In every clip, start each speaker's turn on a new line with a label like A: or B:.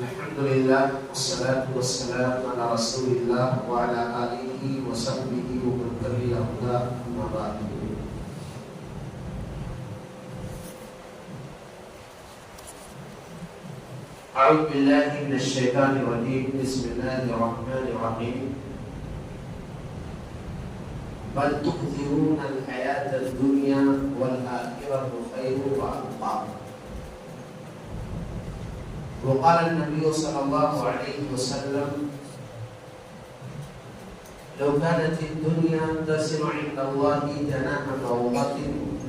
A: الحمد لله والصلاة والسلام على رسول الله وعلى آله وصحبه ومن تبع هداه أما بعد. أعوذ بالله من الشيطان الرجيم. بسم الله الرحمن الرحيم. بل تؤثرون الحياة الدنيا والآخرة خير وأبقى. وقال النبي صلى الله عليه وسلم: لو كانت الدنيا تصل عند الله جناح بعوضة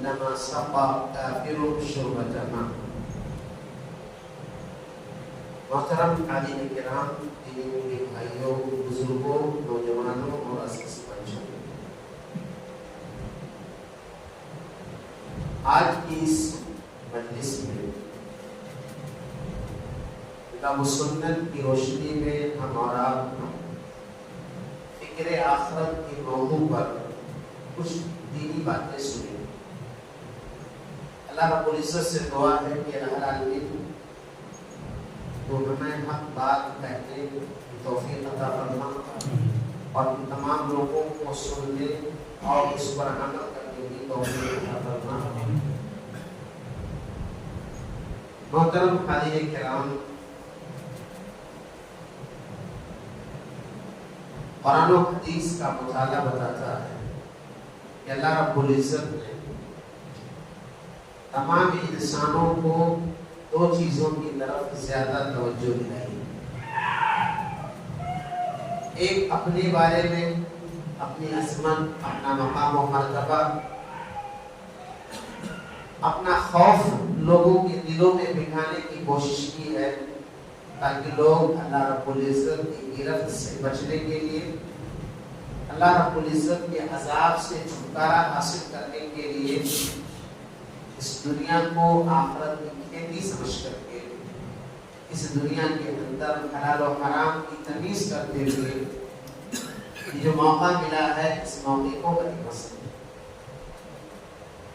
A: لما سقى كافر شربة ماء. محترم حاضرین کرام، دینی بھائیوں، بزرگوں، نوجوانوں اور عزیز بچوں، آج کی اس مجلس میں کتاب و سنت کی روشنی میں ہم اور آپ فکر آخرت کے موضوع پر کچھ دینی باتیں سنیں. اللہ رب العزت سے دعا ہے کہ رب العالمین تو ہمیں حق بات کہنے کی توفیق عطا فرما اور تمام لوگوں کو سننے اور اس پر عمل کرنے کی توفیق عطا فرما. محترم حاضرین کرام، قرآن و حدیث کا مطالعہ بتاتا ہے کہ اللہ رب العزت نے تمام انسانوں کو دو چیزوں کی طرف زیادہ توجہ دلائی. ایک اپنے بارے میں، اپنی عظمت، اپنا مقام و مرتبہ، اپنا خوف لوگوں کے دلوں میں بٹھانے کی کوشش کی ہے تاکہ لوگ اللہ رب العزت کی گرفت سے بچنے کے لیے، اللہ رب العزت کے عذاب سے چھٹکارا حاصل کرنے کے لیے اس دنیا کو آخرت کی کھیتی سمجھ کر کے اس دنیا کے اندر حلال و حرام کی تمیز کرتے ہوئے یہ جو موقع ملا ہے اس موقع کو غنیمت سمجھیں.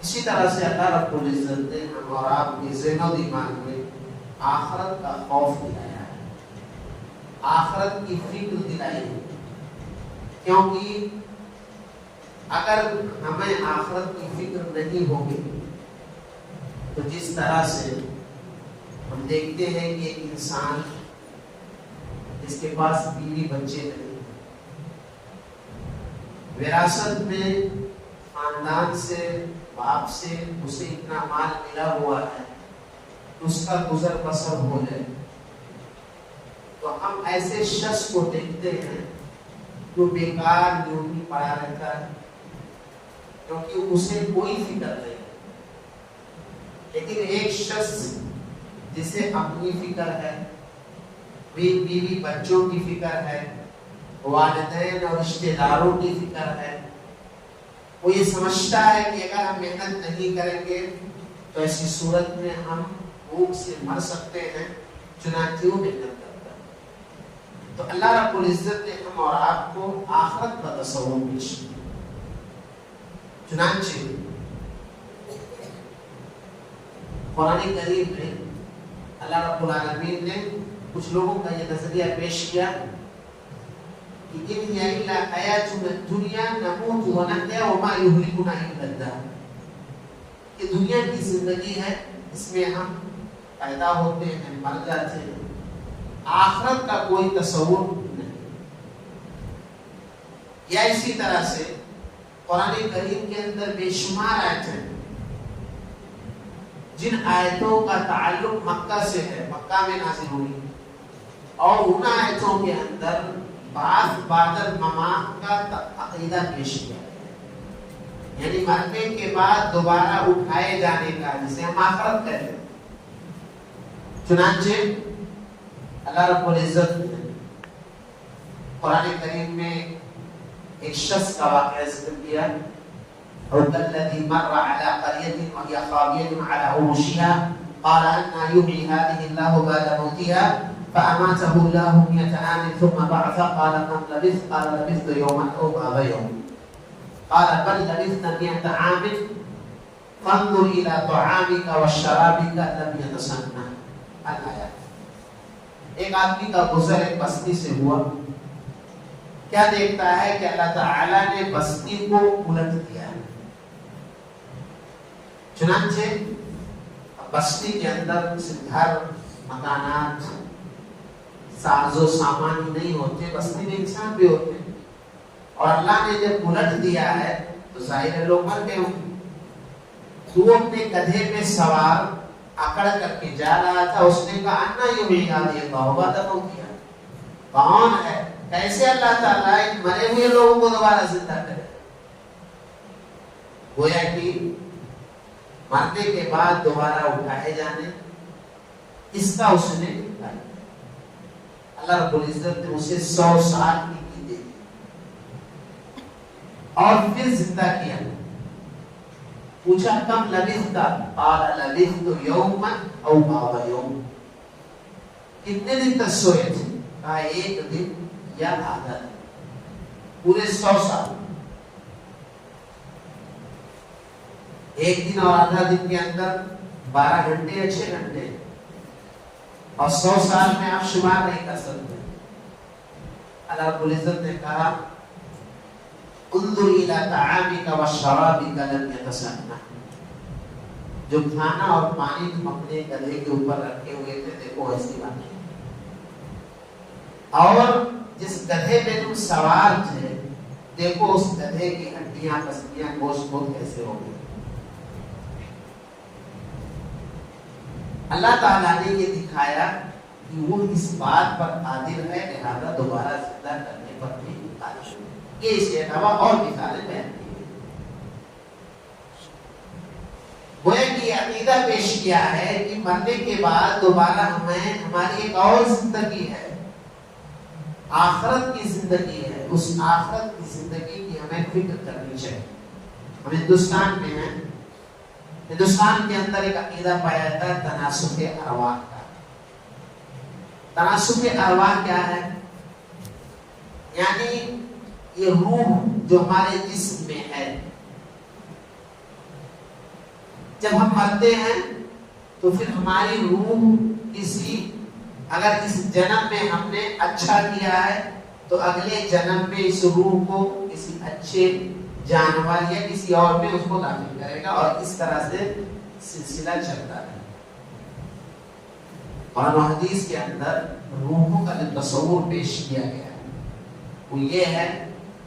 A: اسی طرح سے اللہ رب العزت نے ہم اور آپ کے ذہن و دماغ میں آخرت کا خوف دلایا ہے، آخرت کی فکر دلائی ہے، کیونکہ اگر ہمیں آخرت کی فکر نہیں ہوگی تو جس طرح سے ہم دیکھتے ہیں کہ ایک انسان جس کے پاس بیوی بچے نہیں، وراثت میں خاندان سے، باپ سے اسے اتنا مال ملا ہوا ہے اس کا گزر بسر ہو جائے، تو ہم ایسے شخص کو دیکھتے ہیں جو بیکار یوں ہی پڑا رہتا ہے کیونکہ اسے کوئی فکر نہیں. لیکن ایک شخص جسے اپنی فکر ہے، بیوی بچوں کی فکر ہے، والدین اور رشتہ داروں کی فکر ہے، وہ یہ سمجھتا ہے کہ اگر ہم محنت نہیں کریں گے تو ایسی صورت میں ہم بھوک سے مر سکتے ہیں، چنانچہ وہ محنت کرتا ہے. تو اللہ رب العزت نے ہم اور آپ کو آخرت کا تصور پیش کیا. چنانچہ قرآن کریم میں اللہ رب العالمین نے کچھ لوگوں کا یہ نظریہ پیش کیا کہ ان ہی الا حیاتنا الدنیا نموت ونحیا وما یہلکنا الا الدہر. یہ دنیا کی زندگی ہے، اس میں ہم پیدا ہوتے ہیں، مر جاتے ہیں، آخرت کا کوئی تصور نہیں. یا اسی طرح سے قرآن کریم کے اندر بے شمار آیتیں ہیں جن آیتوں کا تعلق مکہ سے ہے، مکہ میں نازل ہوئی، اور ان آیتوں کے اندر بعض بعد الممات کا عقیدہ پیش کیا، یعنی مرنے کے بعد دوبارہ اٹھائے جانے کا، جسے ہم آخرت کہتے ہیں. چنانچہ اللہ رب العزت نے قرآن کریم میں ایک شخص کا واقعہ ذکر کیا، اور الذي مر على قرية وهي خاوية على عروشها قال أنى يحيي هذه الله بعد موتها فأماته الله 100 عام ثم بعث قال كم لبثت قال لبثت يوما أو بعض يوم قال بل لبثت 100 عام فانظر إلى طعامك وشرابك لم يتسنى. الآيات. ایک آدمی کا گزر ایک بستی سے ہوا، کیا دیکھتا ہے کہ اللہ تعالیٰ نے بستی کو الٹ دیا ہے. چنانچہ بستی کے اندر صرف گھر مکانات ساز و سامان ہی نہیں ہوتے، بستی میں انسان بھی ہوتے ہیں. اور اللہ نے جب الٹ دیا ہے تو ظاہر لوگ مر گئے ہوں. تو وہ اپنے گدھے پہ سوار اکڑ کر کے جا رہا تھا. اس نے کہا انا یحیی هذه الموتى بعد موتها، کون ہے، کیسے اللہ تعالیٰ ان مرے ہوئے لوگوں کو دوبارہ زندہ کرے. گویا کہ مرنے کے بعد دوبارہ اٹھائے جانے اس کا اس نے اللہ رب العزت نے اسے 100 سال کی دے دی اور پھر زندہ کیا. پوچھا کم لبثت؟ قال لبثت یوما او بعض یوم، کتنے دن تک سوئے تھے؟ کہا ایک دن یا آدھا دن. پورے 100 سال. ایک دن اور آدھا دن کے اندر 12 گھنٹے یا 6 گھنٹے، اور 100 سال میں آپ شمار نہیں کر سکتے. اللہ رب العزت نے کہا انظر الى طعامك وشرابك لم يتسنى، جو کھانا اور پانی تم اپنے گدھے کے اوپر رکھے ہوئے تھے دیکھو ایسی بات نہیں. اور جس گدھے پہ تم سوار تھے دیکھو اس گدھے کی ہڈیاں پسلیاں گوشت کیسے ہو گئے. اللہ تعالیٰ نے یہ دکھایا کہ وہ اس بات پر قادر ہے لہذا دوبارہ زندہ کرنے پر بھی قادر ہے. یہ اس کے علاوہ اور مثالیں بیان کی ہیں. گویا کہ عقیدہ پیش کیا ہے کہ مرنے کے بعد دوبارہ ہماری ایک اور زندگی ہے، آخرت کی زندگی ہے. اس آخرت کی زندگی کی ہمیں فکر کرنی چاہیے. ہم ہندوستان میں ہیں، ہندوستان کے اندر ایک عقیدہ پایا جاتا ہے تناسخ ارواح کا. تناسخ ارواح کیا ہے؟ یعنی یہ روح جو ہمارے جسم میں ہے، جب ہم مرتے ہیں تو پھر ہماری روح اگر اس جنم میں ہم نے اچھا کیا ہے تو اگلے جنم میں اس روح کو کسی اچھے جانور یا کسی اور میں اس کو داخل کرے گا، اور اس طرح سے سلسلہ چلتا ہے. اور حدیث کے اندر روحوں کا جو تصور پیش کیا گیا ہے وہ یہ ہے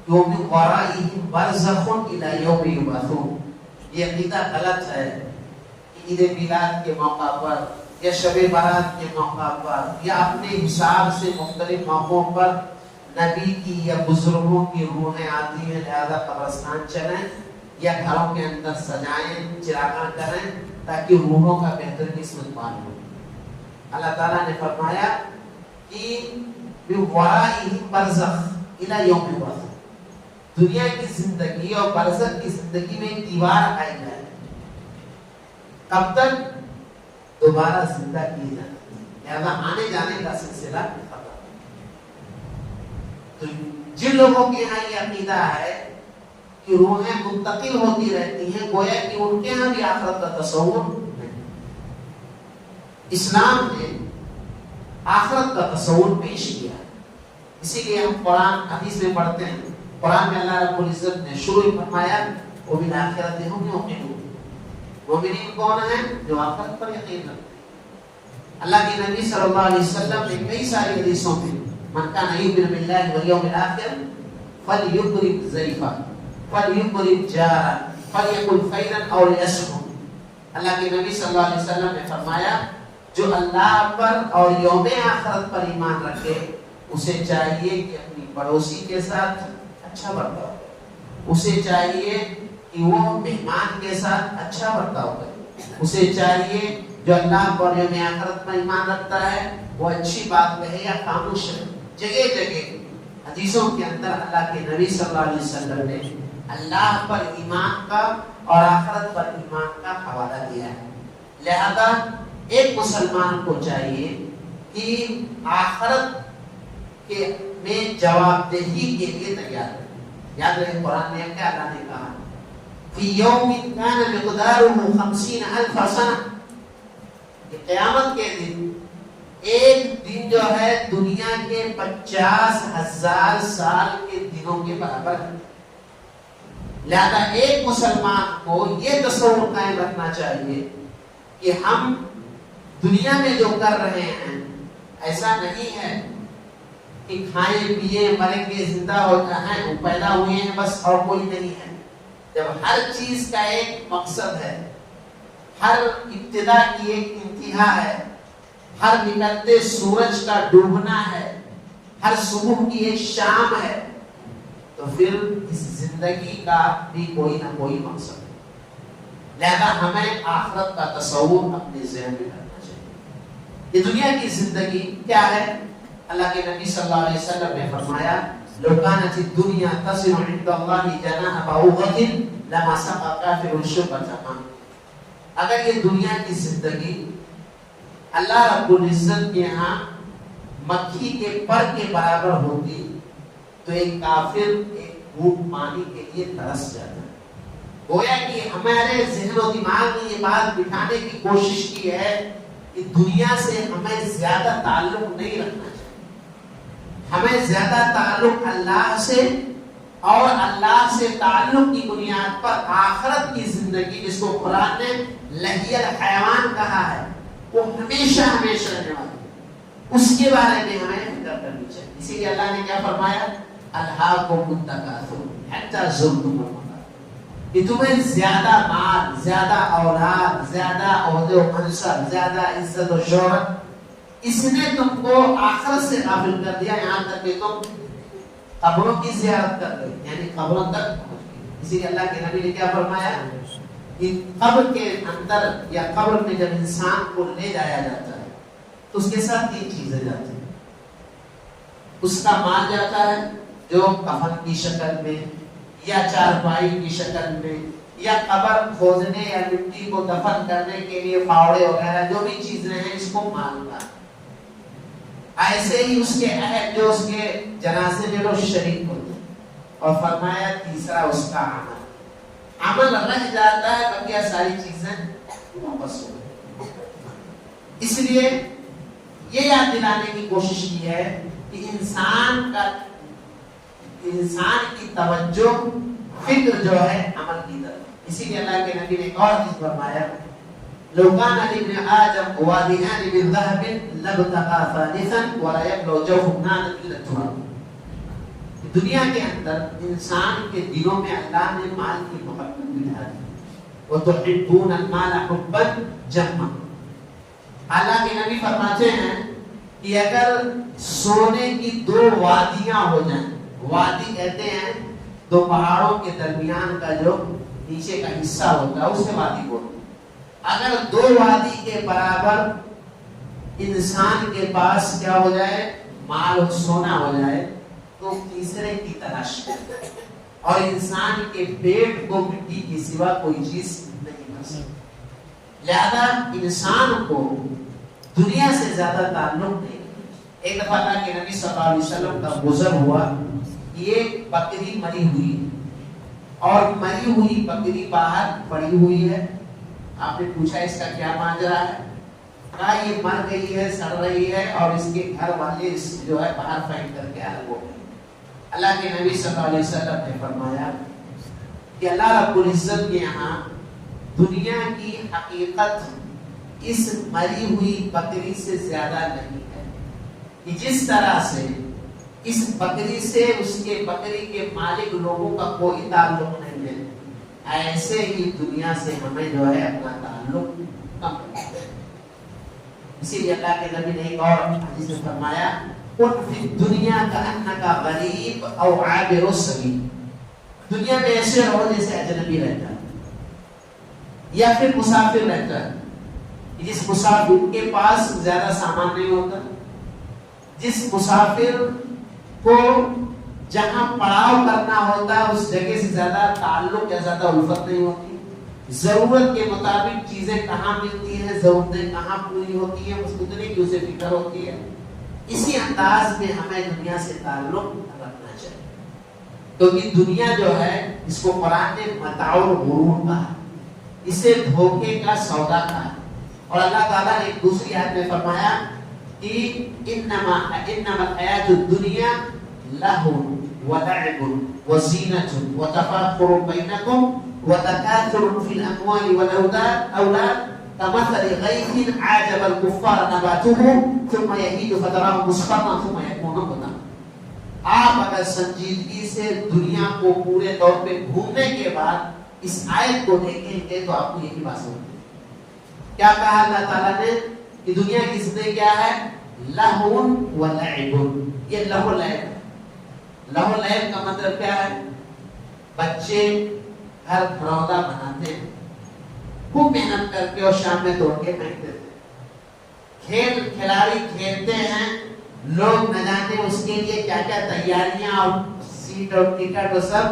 A: کہ وَمِنْ وَرَائِهِمْ بَرْزَخٌ إِلَى يَوْمِ يُبْعَثُونَ. یہ عقیدہ غلط ہے کہ عید میلاد کے موقع پر یا شب برات کے موقع پر یا اپنے حساب سے مختلف موقعوں پر نبی کی یا بزرگوں کی روحیں آتی ہیں لہذا قبرستان چلیں یا گھروں کے اندر سجائیں، چراغاں کریں تاکہ روحوں کا بہتر قسمت معلوم ہو. اللہ تعالیٰ نے فرمایا کہ وَرَائِهِمْ بَرْزَخٌ إِلَى يَوْمِ يُبْعَثُونَ. دنیا کی زندگی اور برزخ کی زندگی میں ایک دیوار آئی ہے، کب تک؟ دوبارہ زندہ کی جاتی ہے. لہذا آنے جانے کا سلسلہ ختم. تو جن لوگوں کے یہاں یہ عقیدہ ہے کہ روحیں منتقل ہوتی رہتی ہیں، گویا کہ ان کے یہاں بھی آخرت کا تصور نہیں. اسلام نے آخرت کا تصور پیش کیا. اسی لیے ہم قرآن حدیث میں پڑھتے ہیں. قرآن میں اللہ رب العزت نے شروع فرمایا وَبِالْآخِرَةِ هُمْ يُوقِنُونَ. مومنین کون ہیں؟ جو آخرت پر یقین رکھتے ہیں. اللہ کے نبی صلی اللہ علیہ وسلم نے کئی ساری حدیثوں میں من کان یؤمن باللہ والیوم الآخر فلیکرم ضیفہ فلیکرم جارہ فلیقل خیرا او لیصمت. اللہ کے نبی صلی اللہ علیہ وسلم نے فرمایا جو اللہ پر اور یوم آخرت پر ایمان رکھے اسے چاہیے کہ اپنی پڑوسی کے ساتھ اچھا برتاؤ کرے، اسے چاہیے کہ وہ مہمان کے ساتھ اچھا برتاؤ کرے، اسے چاہیے جو اللہ پر یوم آخرت پر ایمان رکھتا ہے وہ اچھی بات کہے یا خاموش ہے. جگہ جگہ حدیثوں کے اندر اللہ کے نبی صلی اللہ علیہ وسلم نے اللہ پر ایمان کا اور آخرت پر ایمان کا حوالہ دیا ہے. لہذا ایک مسلمان کو چاہیے کہ آخرت کے میں جواب دہی کے لیے تیار ہے. یاد رہے قرآن میں کیا اللہ نے کہا فی یوم کان مقدارہ 50,000 سنہ. قیامت کے دن ایک دن جو ہے دنیا کے 50,000 سال کے دنوں کے برابر ہے. لہذا ایک مسلمان کو یہ تصور قائم رکھنا چاہیے کہ ہم دنیا میں جو کر رہے ہیں ایسا نہیں ہے کہ کھائیں پیئے مریں گے زندہ ہوتا ہے پیدا ہوئے ہیں بس اور کوئی نہیں ہے. جب ہر چیز کا ایک مقصد ہے, ہر ابتدا کی ایک انتہا ہے, ہر نکلتے سورج کا ڈوبنا ہے, ہر صبح کی ایک شام ہے, تو پھر اس زندگی کا بھی کوئی نہ کوئی مقصد ہے. لہذا ہمیں آخرت کا تصور اپنے ذہن میں رکھنا چاہیے. یہ دنیا کی زندگی کیا ہے؟ اللہ کے نبی صلی اللہ علیہ وسلم نے فرمایا لو كانت الدنيا تصل عند الله جناح بعوضة لما سقى كافر شربة ماء. اگر یہ دنیا کی زندگی اللہ رب العزت کے ہاں مکھی کے پر کے برابر ہوتی تو ایک کافر ایک گھونٹ پانی کے لیے ترس جاتا. گویا کہ ہمارے ذہن و دماغ میں یہ بات بٹھانے کی کوشش کی ہے کہ دنیا سے ہمیں زیادہ تعلق نہیں رکھنا چاہیے. ہمیں زیادہ تعلق اللہ سے اور اللہ سے تعلق کی بنیاد پر آخرت کی زندگی جس کو قرآن نے لہی الحیوان کہا ہے وہ ہمیشہ ہمیشہ رہنے والی ہے, اس کے بارے میں ہمیں فکر کرنی چاہیے. اسی لیے اللہ نے کیا فرمایا الہاکم التکاثر حتی زرتم المقابر, کہ تمہیں زیادہ مال, زیادہ اولاد, زیادہ عہدے و منصب, زیادہ عزت و شہرت, اس نے تم کو آخرت سے غافل کر دیا یہاں تک کہ تم قبروں کی زیارت کر گئے, یعنی قبروں تک پہنچ گئے. اسی لیے اللہ کے نبی نے کیا فرمایا کہ قبر کے اندر یا قبر میں جب انسان کو لے جایا جاتا ہے تو اس کے ساتھ 3 چیزیں جاتی ہیں. اس کا مال جاتا ہے جو کفن کی شکل میں یا چارپائی کی شکل میں یا قبر کھودنے یا مٹی کو دفن کرنے کے لیے پھاوڑے وغیرہ جو بھی چیزیں ہیں اس کو مال کا. ایسے ہی اس کے اہل جو اس کے جنازے میں لوگ شریک ہوتے ہیں. اور فرمایا تیسرا اس کا عمل, عمل رہ جاتا ہے باقی ساری چیزیں واپس ہو گئی. اس لیے یہ یاد دلانے کی کوشش کی ہے کہ انسان کی توجہ فکر جو ہے عمل کی طرف. اسی لیے اللہ کے نبی نے ایک اور چیز فرمایا لو كان لابن آدم واديان من ذهب لابتغى ثالثا ولا يبلغ جوف النار الا التراب. دنیا کے اندر انسان کے دلوں میں اللہ نے مال کی محبت بٹھا دی. وتحبون المال حبا جما. اللہ کے نبی فرماتے ہیں کہ اگر سونے کی 2 وادیاں ہو جائیں, وادی کہتے ہیں 2 پہاڑوں کے درمیان کا جو نیچے کا حصہ ہوتا ہے اسے وادی بولتے ہیں. اگر 2 وادی کے برابر انسان کے پاس کیا ہو جائے, مال و سونا ہو جائے, تو تیسرے کی تلاش کرتا ہے اور انسان کے پیٹ کو مٹی کی سوا کوئی چیز نہیں کر سکتی. لہذا انسان کو دنیا سے زیادہ تعلق نہیں. ایک دفعہ اللہ کے نبی صلی اللہ علیہ وسلم کا گزر ہوا, یہ بکری مری ہوئی اور مری ہوئی بکری باہر پڑی ہوئی ہے. آپ نے پوچھا اس کا کیا ماجرا ہے؟ کہا یہ مر گئی ہے, سڑ رہی ہے اور اس کے گھر والے اس جو ہے باہر پھینک کر کے الگ ہو گئے. اللہ کے نبی صلی اللہ علیہ وسلم نے فرمایا کہ اللہ رب العزت کے یہاں دنیا کی حقیقت اس مری ہوئی بکری سے زیادہ نہیں ہے. کہ جس طرح سے اس بکری سے اس کے بکری کے مالک لوگوں کا کوئی تعلق نہیں ہے, ایسے ہی دنیا سے ہمیں جو ہے اپنا تعلق کم کرنا ہے. اسی لیے اللہ کے نبی نے ایک اور حدیث میں فرمایا قل فی الدنیا کأنک غریب او عابر السبیل. دنیا میں ایسے رہو جیسے اجنبی رہتا ہے یا پھر مسافر رہتا ہے. جس مسافر کے پاس زیادہ سامان نہیں ہوتا, جس مسافر کو جہاں پڑاؤ کرنا ہوتا ہے اس جگہ سے زیادہ تعلق یا زیادہ الفت نہیں ہوتی. ضرورت کے مطابق چیزیں کہاں ملتی ہیں, ضرورتیں کہاں پوری ہوتی ہیں, اس اتنے کی اسے فکر ہوتی ہے. اسی انداز میں ہمیں دنیا سے تعلق رکھنا چاہیے, کیونکہ دنیا جو ہے اس کو قرآن نے متاع الغرور کہا, اسے دھوکے کا سودا کہا. اور اللہ تعالیٰ نے ایک دوسری آیت میں فرمایا کہ انما الحیات الدنیا لہو ولعب وزینۃ وتفاخر بینکم وتکاثر فی الاموال والاولاد كمثل غيث عجب الكفار نباته ثم يهيج فتراه مصفرا ثم يكون حطاما. آپ اگر سنجیدگی سے دنیا کو پورے طور پہ گھومنے کے بعد اس آیت کو دیکھیں گے تو آپ کو یہی بات سمجھ میں کیا کہا اللہ تعالیٰ نے کہ دنیا کی زندگی کیا ہے؟ لہو و لعب. یہ لہو لعب، لہو لعب کا مطلب کیا ہے؟ بچے گھر گھروندا بناتے ہیں، خوب محنت کر کے اور شام میں توڑ کے پھینک دیتے ہیں. کھیل کھلاڑی کھیلتے ہیں، لوگ نہ جانے اس کے لیے کیا کیا تیاریاں اور سیٹ اور ٹکٹ اور سب،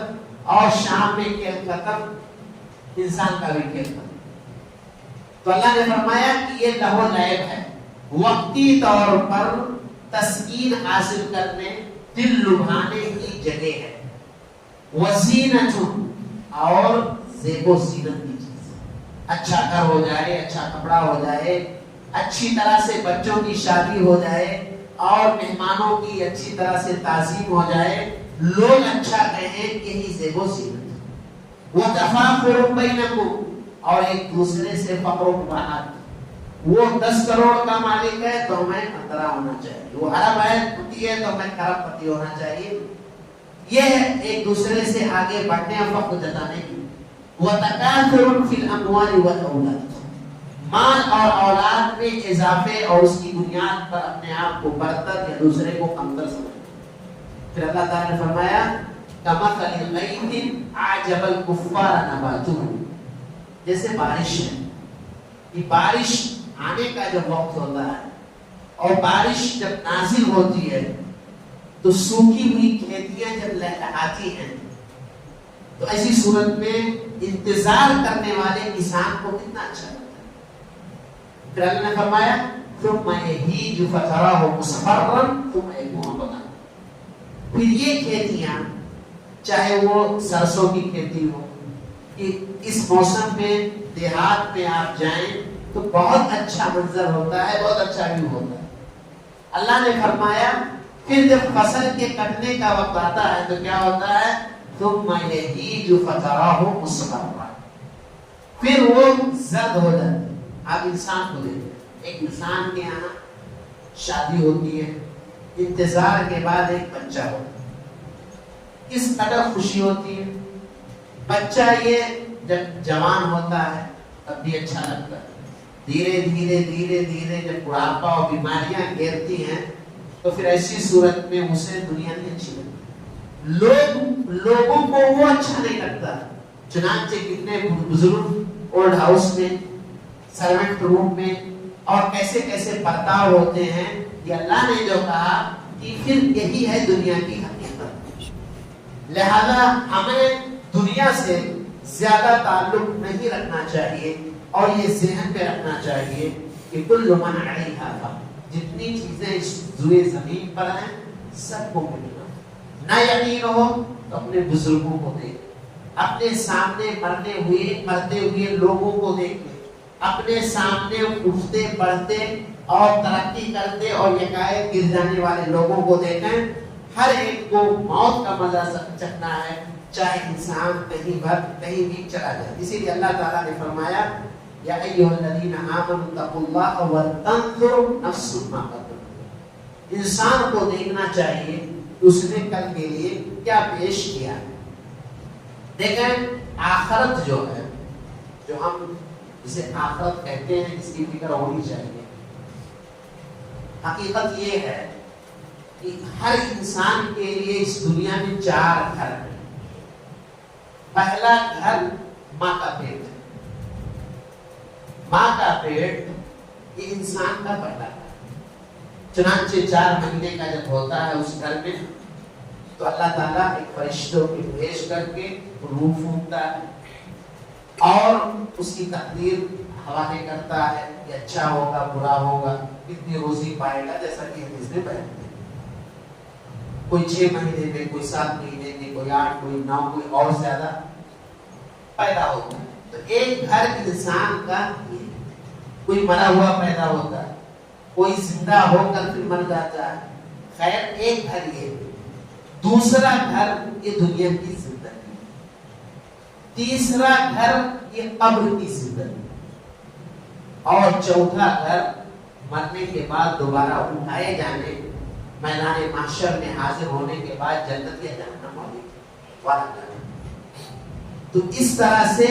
A: اور شام میں کھیل ختم، انسان کا بھی کھیل ختم. تو اللہ نے فرمایا کہ یہ لہو لعب ہے، وقتی طور پر تسکین حاصل کرنے، دل لبھانے کی جگہ ہے. وزینت اور زیب و زینت کی چیز، اچھا گھر ہو جائے، اچھا کپڑا ہو جائے، اچھی طرح سے بچوں کی شادی ہو جائے اور مہمانوں کی اچھی طرح سے تعظیم ہو جائے، لوگ اچھا کہیں، یہی زیب و زینت. وتفاخر بینکم، اور ایک دوسرے سے فخر و مباحت. وہ 10 کروڑ کا مالک ہے تو میں 15 ہونا چاہیے، وہ ارب پتی ہے تو میں کھرب پتی ہونا چاہیے. یہ ہے ایک دوسرے سے آگے بڑھنے اور فخر جتانے کی. وتکاثر فی الاموال والاولاد، مال اور اولاد میں اضافے اور اس کی بنیاد پر اپنے آپ کو برتر یا دوسرے کو کمتر سمجھنا. پھر اللہ تعالیٰ نے فرمایا کمثل غیث اعجب الکفار نباتہ، جیسے بارش ہے، یہ بارش آنے کا جب وقت ہوتا ہے اور بارش جب نازل ہوتی ہے تو سوکھی ہوئی کھیتیاں جب لہلہاتی ہیں تو ایسی صورت میں انتظار کرنے والے کسان کو کتنا اچھا لگتا ہے. پھر اللہ نے فرمایا ثم یہیج فتراه مصفرا ثم یکون حطاما. پھر یہ کھیتیاں چاہے وہ سرسوں کی کھیتی ہو، کہ اس موسم میں دیہات میں آپ جائیں تو بہت اچھا منظر ہوتا ہے، بہت اچھا ویو ہوتا ہے. اللہ نے فرمایا پھر جب فصل کے کٹنے کا وقت آتا ہے تو کیا ہوتا ہے؟ ثم یہیج فتراه مصفرا، پھر وہ زرد ہو جاتا ہے. آپ انسان کو دیکھیں، ایک انسان کے یہاں شادی ہوتی ہے، انتظار کے بعد ایک بچہ ہوتا ہے، کس قدر خوشی ہوتی ہے. بچہ یہ جب جوان ہوتا ہے تب بھی اچھا لگتا ہے، دھیرے دھیرے دھیرے دھیرے جب بڑھاپا اور بیماریاں گھیرتی ہیں تو پھر ایسی صورت میں اسے دنیا نہیں اچھی لگتی. لوگوں کو وہ اچھا نہیں لگتا. چنانچہ کتنے بزرگ اولڈ ہاؤس میں، سروینٹ روم میں، اور کیسے کیسے برتاؤ ہوتے ہیں. یہ اللہ نے جو کہا کہ پھر یہی ہے دنیا کی حقیقت. لہذا ہمیں دنیا سے زیادہ تعلق نہیں رکھنا چاہیے اور یہ ذہن پہ رکھنا چاہیے کہ کل من علیہا فان، جتنی چیزیں اس روئے زمین پر ہیں سب کو ملنا. نہ یقین ہو تو اپنے بزرگوں کو دیکھ، اپنے سامنے مرتے ہوئے لوگوں کو دیکھ، اپنے سامنے اٹھتے بڑھتے اور ترقی کرتے اور یکایک گر جانے والے لوگوں کو دیکھیں. ہر ایک کو موت کا مزہ چکھنا ہے، چاہے انسان کہیں بھی چلا جائے. اسی لیے اللہ تعالیٰ نے فرمایا یا ایھا الذین آمنوا اتقوا اللہ ولتنظر نفس ما قدمت. انسان کو دیکھنا چاہیے اس نے کل کے لیے کیا پیش کیا ہے. دیکھیں آخرت جو ہے، جو ہم جسے آخرت کہتے ہیں، اس کی فکر ہونی چاہیے. حقیقت یہ ہے کہ ہر انسان کے لیے اس دنیا میں 4 گھر ہیں. پہلا گھر ماں کا پیٹ ہے. ماں کا پیٹ یہ انسان کا پہلا گھر. چنانچہ 4 مہینے کا جب ہوتا ہے اس گھر میں تو اللہ تعالیٰ ایک فرشتوں کو بھیج کر کے روح پھونکتا ہے اور اس کی تقدیر حوالے کرتا ہے کہ اچھا ہوگا برا ہوگا، کتنی روزی پائے گا. جیسا کہ حدیث میں بیان ہے، کوئی 6 مہینے میں، کوئی 7 مہینے میں، کوئی 8، کوئی 9، کوئی اور زیادہ پیدا ہوتا ہے. تو ایک گھر انسان کا کوئی مرا ہوا پیدا ہوتا ہے، کوئی زندہ ہو کر پھر مر جاتا ہے. خیر ایک گھر یہ. دوسرا گھر یہ دنیا کی زندگی. تیسرا گھر یہ قبر کی زندگی. اور چوتھا گھر مرنے کے بعد دوبارہ اٹھائے جانے, میدان محشر میں حاضر ہونے کے بعد جنت یا جہنم والا گھر. تو اس طرح سے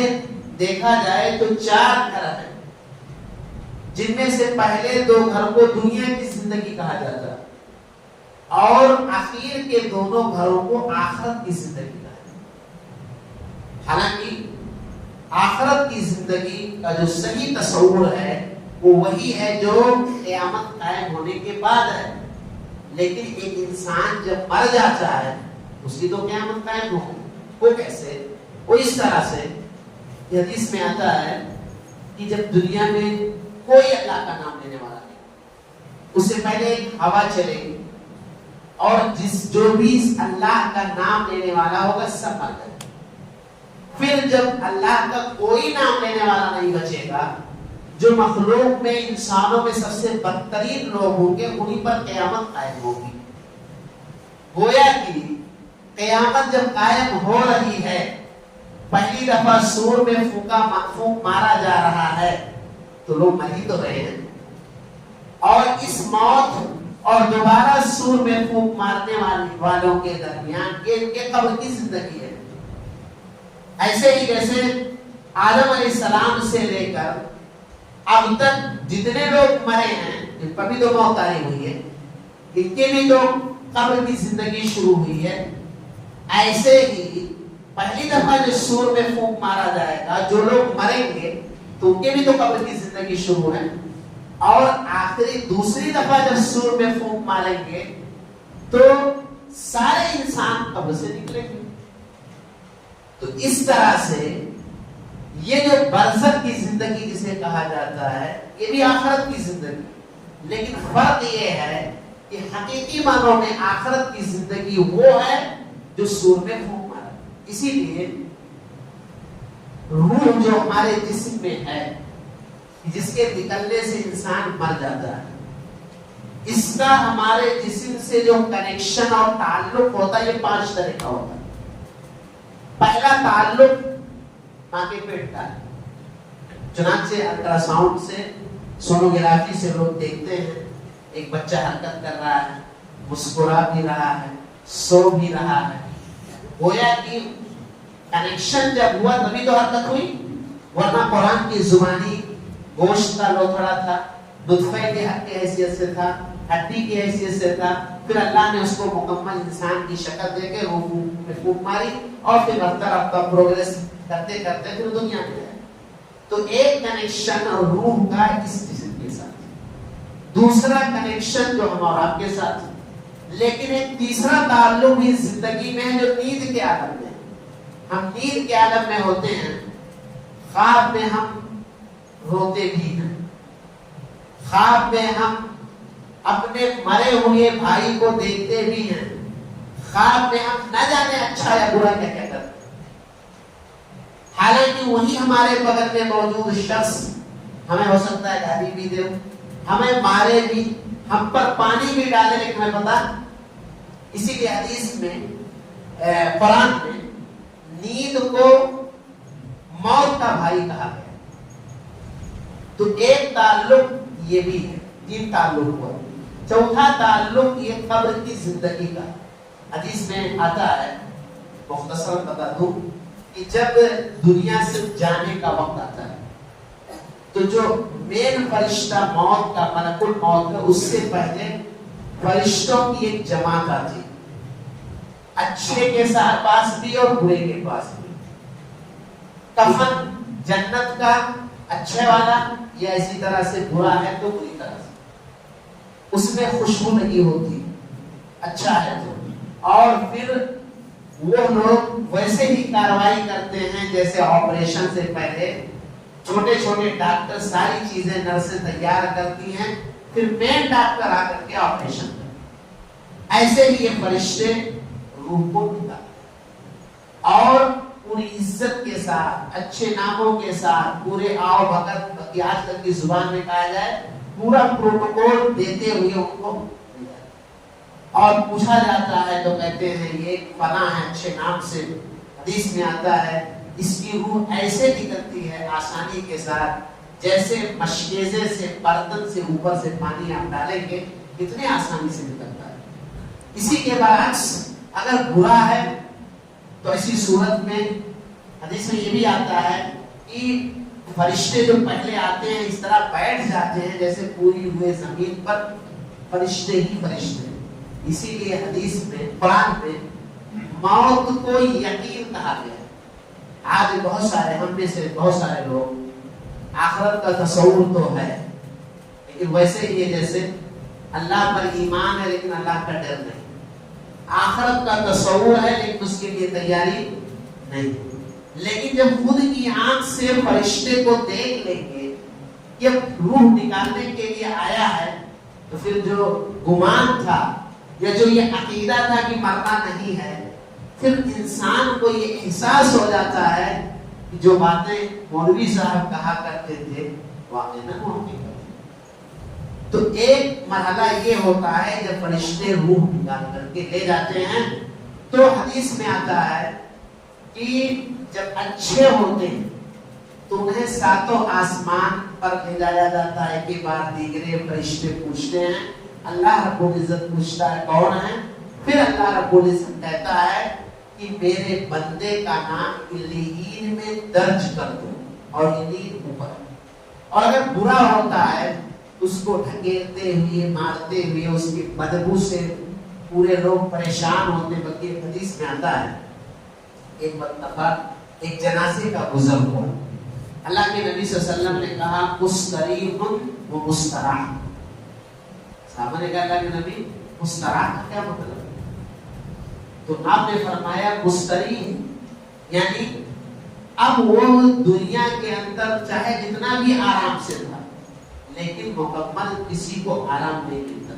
A: دیکھا جائے تو 4 گھر ہیں, جن میں سے پہلے 2 گھر کو دنیا کی زندگی کہا جاتا ہے اور آخر کے دونوں گھروں کو آخرت کی زندگی کہا جاتا ہے. حالانکہ آخرت کی زندگی کا جو صحیح تصور ہے وہ وہی ہے جو قیامت قائم ہونے کے بعد ہے. لیکن ایک انسان جب مر جاتا ہے اس کی تو قیامت قائم ہوگی. وہ کیسے؟ وہ اس طرح سے کہ حدیث میں آتا ہے کہ جب دنیا میں کوئی اللہ کا نام لینے والا نہیں, اس سے پہلے ایک ہوا چلے گی اور جو بھی اللہ کا نام لینے والا ہوگا سب مر جائے. پھر جب اللہ کا کوئی نام لینے والا نہیں بچے گا, جو مخلوق میں انسانوں میں سب سے بدترین لوگ ہوں گے انہی پر قیامت قائم ہوگی. گویا کہ قیامت جب قائم ہو رہی ہے, پہلی دفعہ سور میں پھونک مارا جا رہا ہے تو لوگ مر ہی تو رہے ہیں, اور اس موت اور دوبارہ سور میں پھونک مارنے والوں کے درمیان ان کے قبر کی زندگی ہے. ایسے ہی جیسے آدم علیہ السلام سے لے کر اب تک جتنے لوگ مرے ہیں جن پر بھی تو موت آئی ہوئی ہے, ان کے بھی تو قبر کی زندگی شروع ہوئی ہے. ایسے ہی پہلی دفعہ جو سور میں پھونک مارا جائے گا, جو لوگ مریں گے تو ان کے بھی تو قبر کی زندگی شروع ہے, اور آخری دوسری دفعہ جب سور میں پھونک ماریں گے تو سارے انسان قبر سے نکلیں گے. تو اس طرح سے یہ جو برزخ کی زندگی جسے کہا جاتا ہے یہ بھی آخرت کی زندگی, لیکن فرق یہ ہے کہ حقیقی معنوں میں آخرت کی زندگی وہ ہے جو سور میں پھونک مارا. اسی لیے روح جو ہمارے جسم میں ہے, جس کے نکلنے سے انسان مر جاتا ہے, اس کا ہمارے جسم سے جو کنیکشن اور تعلق ہوتا ہے یہ 5 طرح کا ہوتا ہے. پہلا تعلق ماں کے پیٹ کا ہے. چنانچہ الٹرا ساؤنڈ سے, سونوگرافی سے لوگ دیکھتے ہیں ایک بچہ حرکت کر رہا ہے, مسکرا بھی رہا ہے, سو بھی رہا ہے. گویا کہ کنیکشن جب ہوا تبھی تو حرکت ہوئی, ورنہ قرآن کی زبانی گوشت کا لوتھڑا تھا, نطفے کی حیثیت سے تھا, ہڈی کی حیثیت سے تھا. پھر اللہ نے اس کو مکمل انسان کی شکل دے کے روح میں پھونک ماری اور پھر رفتہ رفتہ پروگریس کرتے کرتے پھر دنیا میں آئے. تو ایک کنیکشن روح کا اس جسم کے ساتھ, دوسرا کنیکشن جو ہم اور آپ کے ساتھ, لیکن ایک تیسرا تعلق بھی زندگی میں ہے جو نیند کے عالم میں. ہم نیند کے عالم میں ہوتے ہیں, خواب میں ہم روتے بھی ہیں, خواب میں ہم اپنے مرے ہوئے بھائی کو دیکھتے بھی ہیں, خواب میں ہم نہ جانے اچھا یا برا کیا کرتے ہیں. حالانکہ وہی ہمارے بغل میں موجود شخص ہمیں ہو سکتا ہے گالی بھی دے, ہمیں مارے بھی, ہم پر پانی بھی ڈالے, لیکن ہمیں پتا. اسی لیے حدیث میں قرآن میں نیند کو موت کا بھائی کہا گیا. تو ایک تعلق یہ بھی ہے, 3 تعلق ہوا. چوتھا تعلق یہ قبر کی زندگی کا. حدیث میں آتا ہے, مختصر بتا دوں, کہ جب دنیا سے جانے کا وقت آتا ہے تو جو مین فرشتہ موت کا ملک الموت ہے, اس سے پہلے فرشتوں کی ایک جماعت آتی, اچھے کے ساتھ پاس بھی اور برے کے پاس بھی. کفن جنت کا اچھے والا یا اسی طرح سے برا ہے تو بری طرح سے, اس میں خوشبو نہیں ہوتی, اچھا ہے تو. اور پھر وہ لوگ ویسے ہی کاروائی کرتے ہیں جیسے آپریشن سے پہلے چھوٹے چھوٹے ڈاکٹر ساری چیزیں نرسیں تیار کرتی ہیں, پھر مین ڈاکٹر آ کر کے آپریشن کرتے. ایسے ہی یہ فرشتے روح کو نکالتے اور پوری عزت کے ساتھ, اچھے ناموں کے ساتھ, پورے آؤ بھگت, آج کل کی زبان میں کہا جائے پورا پروٹوکول دیتے ہوئے ان کو اور پوچھا جاتا ہے تو کہتے ہیں یہ ایک فلاں ہے اچھے نام سے، حدیث میں آتا ہے اس کی روح ایسے نکلتی ہے آسانی کے ساتھ جیسے مشکیزے سے برتن سے اوپر سے پانی آپ ڈالیں گے کتنے آسانی سے نکلتا ہے۔ اسی کے برعکس اگر برا ہے تو اسی صورت میں حدیث میں یہ بھی آتا ہے کہ فرشتے جو پہلے آتے ہیں اس طرح بیٹھ جاتے ہیں جیسے پوری ہوئے زمین پر فرشتے ہی فرشتے۔ اسی لیے حدیث میں قرآن میں موت کو یقین کہا گیا۔ آج بہت سارے ہم میں سے بہت سارے لوگ آخرت کا تصور تو ہے لیکن ویسے ہی جیسے اللہ پر ایمان ہے لیکن اللہ کا ڈر نہیں، آخرت کا تصور ہے لیکن اس کے لیے تیاری نہیں۔ لیکن جب خود کی آنکھ سے فرشتے کو دیکھ لیں گے کہ روح نکالنے کے لیے آیا ہے تو پھر جو گمان تھا یا جو یہ عقیدہ تھا کہ مرنا نہیں ہے، پھر انسان کو یہ احساس ہو جاتا ہے کہ جو باتیں مولوی صاحب کہا کرتے تھے واقعی نہ ہوتی۔ تو ایک مرحلہ یہ ہوتا ہے جب فرشتے روح نکال کر کے لے جاتے ہیں تو حدیث میں آتا ہے کہ جب اچھے ہوتے ہیں تو انہیں ساتوں آسمان پر لے جایا جاتا ہے کہ بار دیگرے فرشتے پوچھتے ہیں، اللہ رب العزت پوچھتا ہے کون ہے؟ پھر اللہ رب العزت کہتا ہے کہ میرے بندے کا نام علیین میں درج کر دو اور علیین اوپر۔ اور اگر برا ہوتا ہے اس کو ڈھکیلتے ہوئے مارتے ہوئے اس کی بدبو سے پورے لوگ پریشان ہوتے، بلکہ حدیث میں آتا ہے ایک مرتبہ ایک جنازے کا گزر ہوا، اللہ کے نبی صلی اللہ علیہ وسلم نے کہا مستریح و مستراح۔ صحابہ نے کہا اللہ کے نبی مستراح کا کیا مطلب؟ تو آپ نے فرمایا مستریح یعنی اب وہ دنیا کے اندر چاہے جتنا بھی آرام سے تھا لیکن مکمل کسی کو آرام نہیں ملتا۔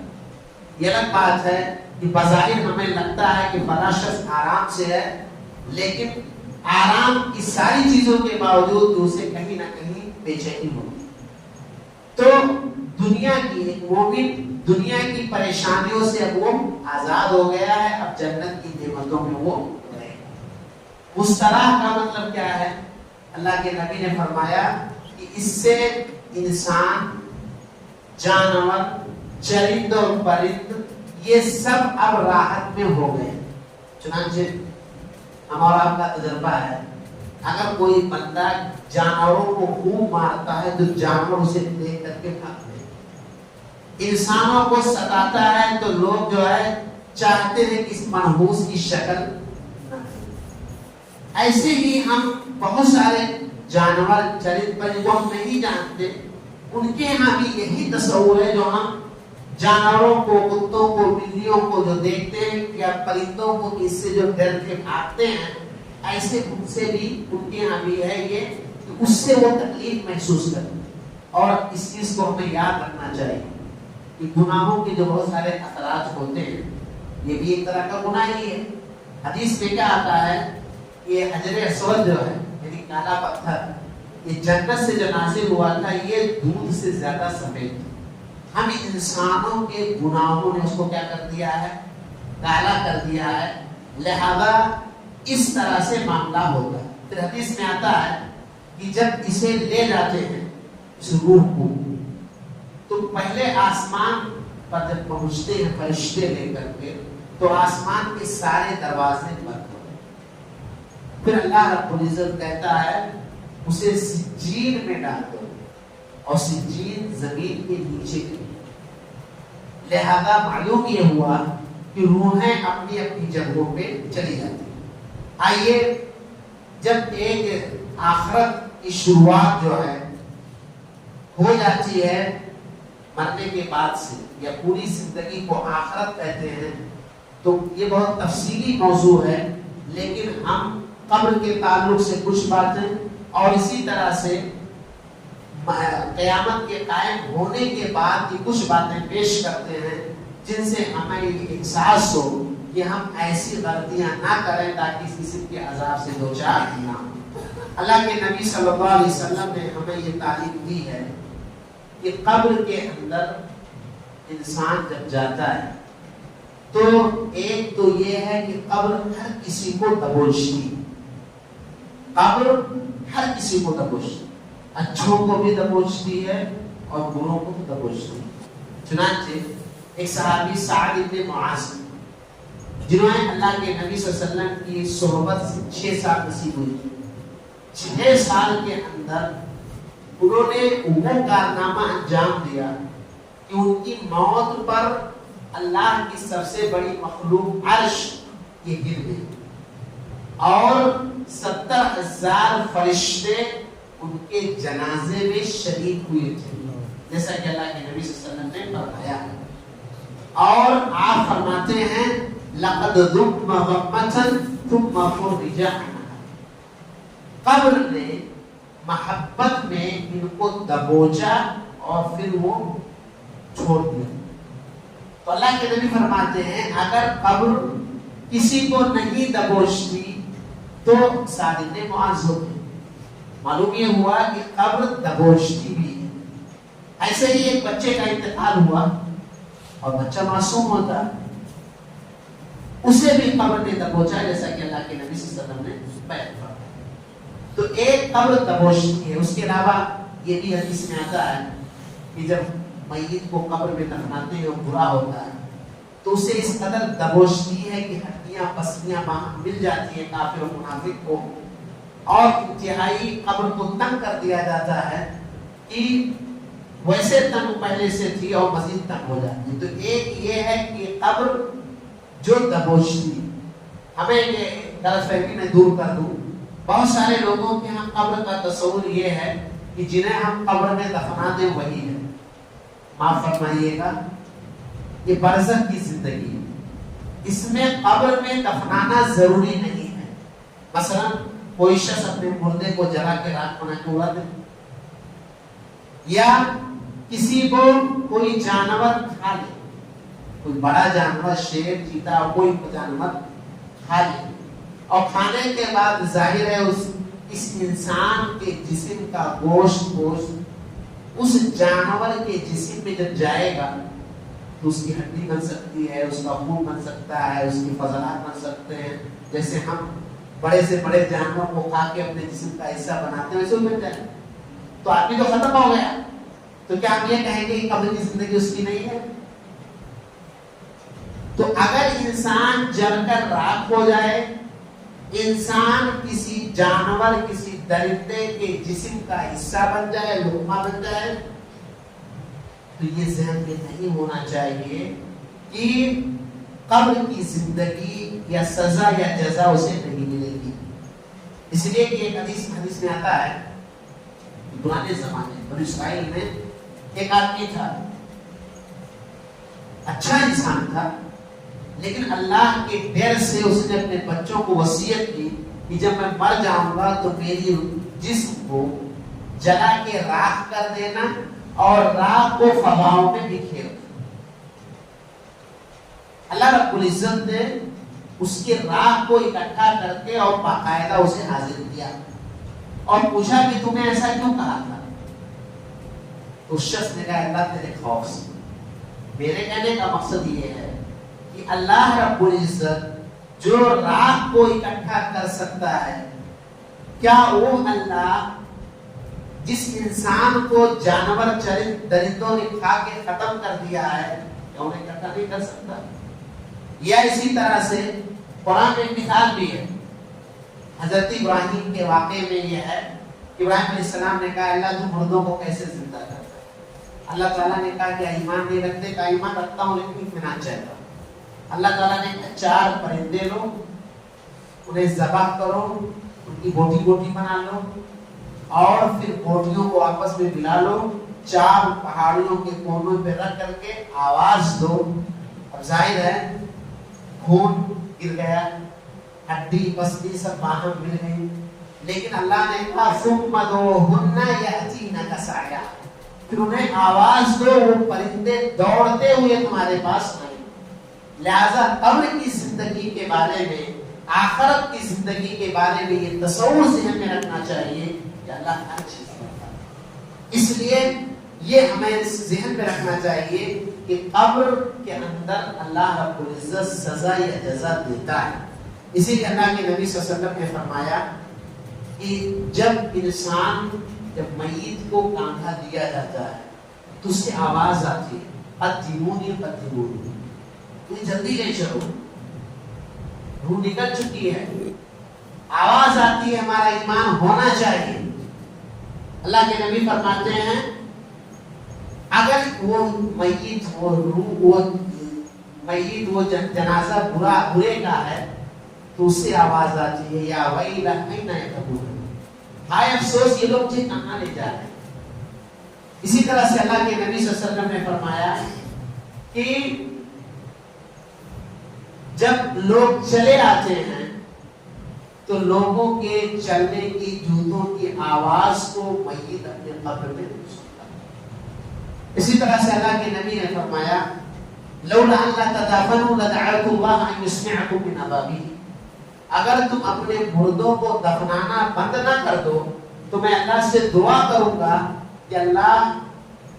A: یہ الگ بات ہے کہ بظاہر ہمیں لگتا ہے کہ فلاں شخص آرام سے ہے لیکن آرام کی ساری چیزوں کے باوجود اسے کہیں نہ کہیں بے چینی ہوتی۔ تو دنیا کی ایک مومن دنیا کی پریشانیوں سے اب وہ آزاد ہو گیا ہے، اب جنت کی نعمتوں میں وہ رہے گا۔ مستراح کا مطلب کیا ہے؟ اللہ کے نبی نے فرمایا کہ اس سے انسان، جانور، چرند اور پرند یہ سب اب راحت میں ہو گئے۔ چنانچہ ہمارا آپ کا تجربہ ہے اگر کوئی بندہ جانوروں کو خوب مارتا ہے تو جانور اسے دیکھ کر کے بھاگتے ہیں، انسانوں کو ستاتا ہے تو لوگ جو ہے چاہتے ہیں کہ اس منحوس کی شکل نہ۔ ایسے ہی ہم بہت سارے جانور چرند پر جو ہم نہیں جانتے ان کے یہاں بھی یہی تصور ہے جو ہم جانوروں کو، کتوں کو، بلیوں کو جو دیکھتے ہیں یا پرندوں کو اس سے جو ڈر کے بھاگتے ہیں، ایسے ان سے بھی ان کے یہاں بھی ہے یہ کہ اس سے وہ تکلیف محسوس کرتے ہیں۔ اور اس چیز کو ہمیں یاد رکھنا چاہیے کہ گناہوں کے جو بہت سارے اثرات ہوتے ہیں یہ بھی ایک طرح کا گناہ ہی ہے۔ حدیث میں کیا آتا ہے کہ یہ حجر اسود جو ہے یعنی کالا پتھر، یہ جنت سے جو نازل ہوا تھا یہ دودھ سے زیادہ سفید تھا۔ ہم انسانوں کے گناہوں نے اس کو کیا کر دیا ہے؟ کالا کر دیا ہے، لہذا اس طرح سے معاملہ ہوتا ہے۔ پھر حدیث میں آتا ہے کہ جب اسے لے جاتے ہیں اس روح کو تو پہلے آسمان پر جب پہنچتے ہیں فرشتے لے کر کے تو آسمان کے سارے دروازے بند ہو گئے۔ پھر اللہ رب العزت کہتا ہے اسے سجین میں ڈال دو اور سجین زمین کے نیچے کی۔ لہذا معلوم یہ ہوا کہ روحیں اپنی اپنی جگہوں پہ چلی جاتی ہیں۔ آئیے جب ایک آخرت کی شروعات جو ہے ہو جاتی ہے مرنے کے بعد سے یا پوری زندگی کو آخرت کہتے ہیں تو یہ بہت تفصیلی موضوع ہے، لیکن ہم قبر کے تعلق سے کچھ باتیں اور اسی طرح سے قیامت کے قائم ہونے کے بعد کی کچھ باتیں پیش کرتے ہیں جن سے ہمیں یہ احساس ہو کہ ہم ایسی غلطیاں نہ کریں تاکہ اس قسم کے عذاب سے دوچار نہ ہوں۔ اللہ کے نبی صلی اللہ علیہ وسلم نے ہمیں یہ تعلیم دی ہے کہ قبر کے اندر انسان جب جاتا ہے تو ایک تو یہ ہے کہ قبر ہر کسی کو دبوچتی، قبر ہر کسی کو دبوچتی، اچھوں کو بھی دبوچتی ہے اور بروں کو بھی دبوچتی ہے۔ چنانچہ ایک صحابی سعد بن معاذ جنہوں نے اللہ کے نبی صلی اللہ علیہ وسلم کی صحبت سے 6 سال نصیب ہوئی، 6 سال کے اندر انہوں نے وہ کارنامہ انجام دیا کہ ان کی موت پر اللہ کی سب سے بڑی مخلوق عرش یہ گر گئی اور 70,000 فرشتے ان کے جنازے میں شریک ہوئے تھے، جیسا کہ اللہ کے نبی صلی اللہ علیہ وسلم نے فرمایا ہے۔ اور آپ فرماتے ہیں لقد ذم ضمة ثم فرج عنها، قبر نے محبت میں ان کو دبوچا اور پھر وہ چھوڑ دیا۔ تو اللہ کے نبی فرماتے ہیں اگر قبر کسی کو نہیں دبوچتی تو سعد بن معاذ ہوتے۔ معلوم یہ ہوا کہ قبر دبوچتی بھی ہے۔ ایسے ہی ایک بچے کا انتقال ہوا اور بچہ معصوم ہوتا، اسے بھی قبر نے دبوچا جیسا کہ اللہ کے نبی صلی اللہ علیہ وسلم نے بیان فرمایا۔ تو ایک قبر دبوچتی ہے۔ اس کے علاوہ یہ بھی حدیث میں آتا ہے کہ جب میت کو قبر میں دفناتے ہیں اور برا ہوتا ہے تو اسے اس قدر دبوچتی ہے کہ ہڈیاں پسلیاں باہم مل جاتی ہیں کافر و منافق کو، اور انتہائی قبر کو تنگ کر دیا جاتا ہے کہ ویسے تنگ پہلے سے تھی اور مزید تنگ ہو جاتی۔ تو ایک یہ ہے کہ قبر جو دبوچتی، ہمیں یہ غلط فہمی میں دور کر دوں، بہت سارے لوگوں کے ہم قبر کا تصور یہ ہے کہ جنہیں ہم قبر میں دفنا دیں وہی ہے۔ معاف فرمائیے گا، یہ برزخ کی زندگی ہے، اس میں قبر میں دفنانا ضروری نہیں ہے۔ مثلا کوئی شخص اپنے مردے کو جلا کے راکھ بنا کے اڑا دے، یا کسی کو کوئی جانور کھا لے، کوئی بڑا جانور شیر چیتا اور کوئی جانور کھا لے، اور کھانے کے بعد ظاہر ہے اس انسان کے جسم کا گوشت اس جانور کے جسم میں جب جائے گا تو اس کی ہڈی بن سکتی ہے، اس کا خون بن سکتا ہے، اس کی فضلات بن سکتے ہیں۔ جیسے ہم بڑے سے بڑے جانور کو کھا کے اپنے جسم کا حصہ بناتے ہیں ویسے وہ بن جائے، تو آدمی تو ختم ہو گیا۔ تو کیا ہم یہ کہیں گے کہ قبر کی زندگی اس کی نہیں ہے؟ تو اگر انسان جل کر راکھ ہو جائے، انسان کسی جانور کسی درندے کے جسم کا حصہ بن جائے، لقمہ بن جائے، تو یہ ذہن میں نہیں ہونا چاہیے کہ قبر کی زندگی یا سزا یا جزا اسے نہیں ملے گی۔ اس لیے کہ ایک حدیث میں آتا ہے، پرانے زمانے بنی اسرائیل میں ایک آدمی تھا، اچھا انسان تھا، لیکن اللہ کے ڈر سے اس نے اپنے بچوں کو وصیت کی کہ جب میں مر جاؤں گا تو میری جسم کو جلا کے راکھ کر دینا اور راکھ کو فضاؤں میں بکھیر دینا۔ اللہ رب العزت نے اس کے راکھ کو اکٹھا کر کے اور باقاعدہ اسے حاضر کیا اور پوچھا کہ تمہیں ایسا کیوں کہا تھا؟ اس شخص نے کہا اللہ تیرے خوف سے۔ میرے کہنے کا مقصد یہ ہے کہ اللہ رب العزت جو راکھ کو اکٹھا کر سکتا ہے، کیا وہ اللہ جس انسان کو جانور درندوں نے کھا کے ختم کر دیا ہے کیا انہیں اکٹھا نہیں کر سکتا؟ یا اسی طرح سے قرآن میں ایک مثال بھی ہے، حضرت ابراہیم کے واقعے میں یہ ہے، ابراہیم علیہ السلام نے کہا اللہ تو مردوں کو کیسے زندہ کرتا ہے؟ اللہ تعالیٰ نے کہا کہ ایمان نہیں رکھتے، کہا ایمان رکھتا ہوں لیکن اطمینان چاہتا ہوں۔ اللہ تعالیٰ نے کہا 4 پرندے لو، انہیں ذبح کرو، ان کی بوٹی بوٹی بنا لو اور پھر بوٹیوں کو آپس میں ملا لو، 4 پہاڑیوں کے کونوں پہ رکھ کر کے آواز دو، اور ظاہر ہے خون گر گیا، ہڈی پسلی سب باہم مل گئی، لیکن اللہ نے کہا ثم ادعوهن یأتینک سعیا، پھر انہیں آواز دو، وہ پرندے دوڑتے ہوئے تمہارے پاس آئیں۔ لہذا قبر کی زندگی کے بارے میں، آخرت کی زندگی کے بارے میں یہ تصور ذہن میں رکھنا چاہیے کہ اللہ ہر چیز کرتا ہے۔ اس لیے یہ ہمیں ذہن میں رکھنا چاہیے کہ قبر کے اندر اللہ رب العزت سزا یا جزا دیتا ہے. اسی لیے اللہ کے نبی صلی اللہ علیہ وسلم نے فرمایا کہ جب میت کو کاندھا دیا جاتا ہے تو اس سے آواز آتی ہے قدمونی قدمونی، تم جلدی لے چلو، روح نکل چکی ہے، آواز آتی ہے ہمارا ایمان ہونا چاہیے. اللہ کے نبی فرماتے ہیں اگر وہ میت وہ جنازہ برے کا ہے تو اس سے آواز آتی ہے یا ویلہ اینا یذهبون، ہائے افسوس یہ لوگ مجھے کہاں لے جا رہے ہیں. اسی طرح سے اللہ کے نبی صلی اللہ علیہ وسلم نے فرمایا کہ جب لوگ چلے آتے ہیں تو لوگوں کے چلنے کی جوتوں کی آواز کو میت اپنے قبر میں سنتا ہے. اسی طرح سے اللہ کے نبی نے فرمایا لولا ان تدافنوا لدعوت الله ان يسمعكم من عذابه، اگر تم اپنے مردوں کو دفنانا بند نہ کر دو تو میں اللہ سے دعا کروں گا کہ اللہ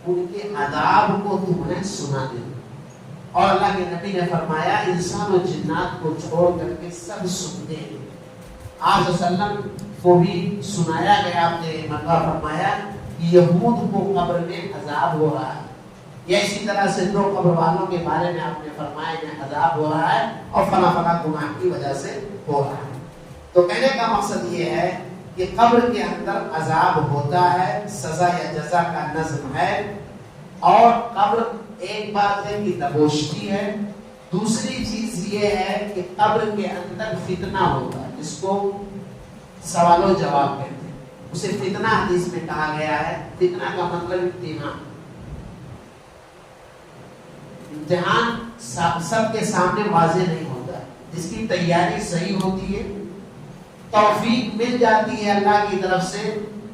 A: ان کے عذاب کو تمہیں سنا دے. اور اللہ کے نبی نے فرمایا انسان و جنات کو چھوڑ کر کے سب سنتے ہیں. آپ صلی اللہ علیہ وسلم کو بھی سنایا گیا، آپ نے مرتبہ فرمایا کہ یہود کو قبر میں عذاب ہو رہا ہے، یا اسی طرح سے دو قبر والوں کے بارے میں آپ نے فرمایا کہ عذاب ہو رہا ہے اور فلاں فلاں گناہ کی وجہ سے ہو رہا ہے. تو کہنے کا مقصد یہ ہے کہ قبر کے اندر عذاب ہوتا ہے، سزا یا جزا کا نظم ہے. اور قبر ایک بات ہے کہ دبوشتی ہے، دوسری چیز یہ ہے کہ قبر کے اندر فتنہ ہوتا ہے جس کو سوال و جواب کہتے ہیں. اسے فتنہ حدیث میں کہا گیا ہے. فتنہ کا مطلب امتحان سب کے سامنے واضح نہیں ہوتا ہے. جس کی تیاری صحیح ہوتی ہے، توفیق مل جاتی ہے اللہ کی طرف سے،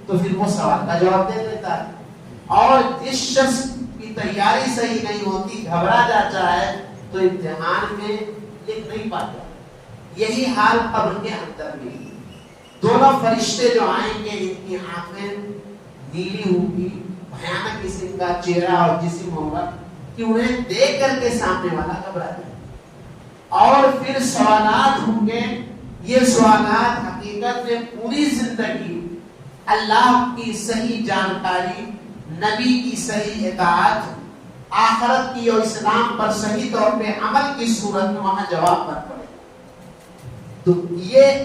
A: تو پھر وہ سوال کا جواب دے دیتا ہے. اور جس شخص کی تیاری صحیح نہیں ہوتی، گھبرا جاتا ہے، تو امتحان میں لکھ نہیں پاتا. یہی حال قبر کے اندر بھی. دونوں فرشتے جو آئیں گے ان کی آنکھیں نیلی ہوں گی، بھیانک قسم کا چہرہ اور جسم ہوگا کہ انہیں دیکھ کر کے سامنے والا گھبرا جائے. اور پھر سوالات ہوں گے. یہ سوالات حقیقت میں پوری زندگی اللہ کی صحیح جانکاری، نبی کی صحیح اطاعت، آخرت کی اور اسلام پر صحیح طور پہ عمل کی صورت میں وہاں جواب پر پڑے. تو یہ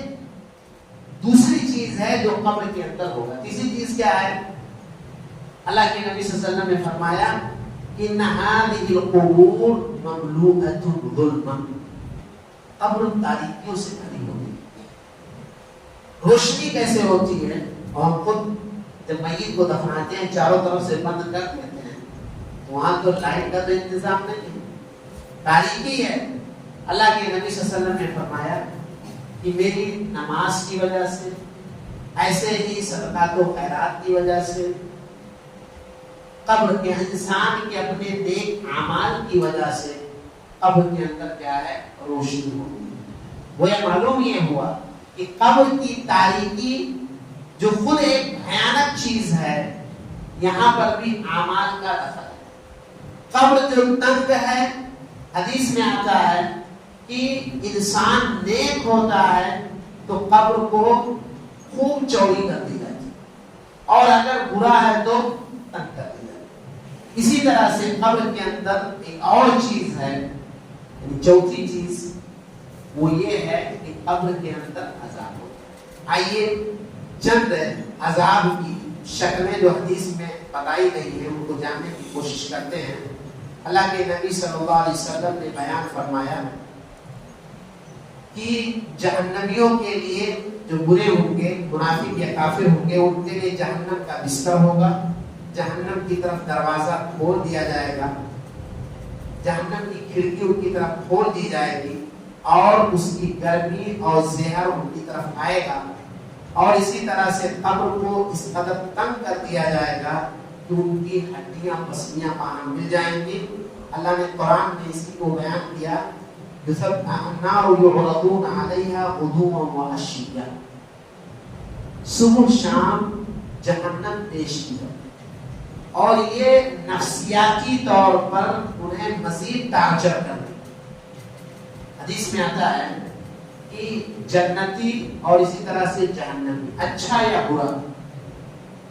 A: دوسری چیز ہے جو قبر کے اندر ہوگا. تیسری چیز کیا ہے؟ اللہ کے نبی صلی اللہ علیہ وسلم نے فرمایا ان هذه القبور مملوءة ظلما، قبر تاریکیوں سے بھری ہوتی ہے. روشنی کیسے ہوتی ہے؟ اور ہم خود جب میت کو دفناتے ہیں چاروں طرف سے بند کر دیتے ہیں، تو وہاں تو لائٹ کا تو انتظام نہیں ہے، تاریکی ہے. اللہ کے نبی صلی اللہ علیہ وسلم نے فرمایا کہ میری نماز کی وجہ سے، ایسے ہی صدقات و خیرات کی وجہ سے، قبر کے انسان کے اپنے نیک اعمال کی وجہ سے قبر کے اندر کیا ہے؟ روشنی ہوگی. وہ یہ معلوم یہ ہوا کہ قبر کی تاریکی جو خود ایک بھیانک چیز ہے، یہاں پر بھی اعمال کا دخل ہے. قبر جو تنگ ہے، حدیث میں آتا ہے کہ انسان نیک ہوتا ہے تو قبر کو خوب چوڑی کر دی جاتی، اور اگر برا ہے تو تنگ کر دی جاتی. اسی طرح سے قبر کے اندر ایک اور چیز ہے، یعنی چوتھی چیز وہ یہ ہے کہ قبر کے اندر عذاب ہوتا ہے. آئیے چند عذاب کی شکلیں جو حدیث میں بتائی گئی ہیں ان کو جاننے کی کوشش کرتے ہیں. اللہ کے نبی صلی اللہ علیہ وسلم نے بیان فرمایا کہ جہنمیوں کے لیے جو برے ہوں گے، منافق یا کافر ہوں گے، ان کے لیے جہنم کا بستر ہوگا. جہنم کی طرف دروازہ کھول دیا جائے گا، جہنم کی کھڑکی ان کی طرف کھول دی جائے گی، اور اس کی گرمی اور زہر ان کی طرف آئے گا. اور اسی طرح سے قبر کو اس قدر تنگ کر دیا جائے گا کہ ان کی ہڈیاں پسلیاں باہم مل جائیں گی. اللہ نے قرآن میں اسی کو بیان کیا، النار یعرضون علیہا غدوا وعشیا، صبح شام جہنم پیش کی جائے. اور یہ نفسیاتی طور پر انہیں مزید ٹارچر کرتے. حدیث میں آتا ہے کہ جنتی اور اسی طرح سے جہنمی، اچھا یا برا،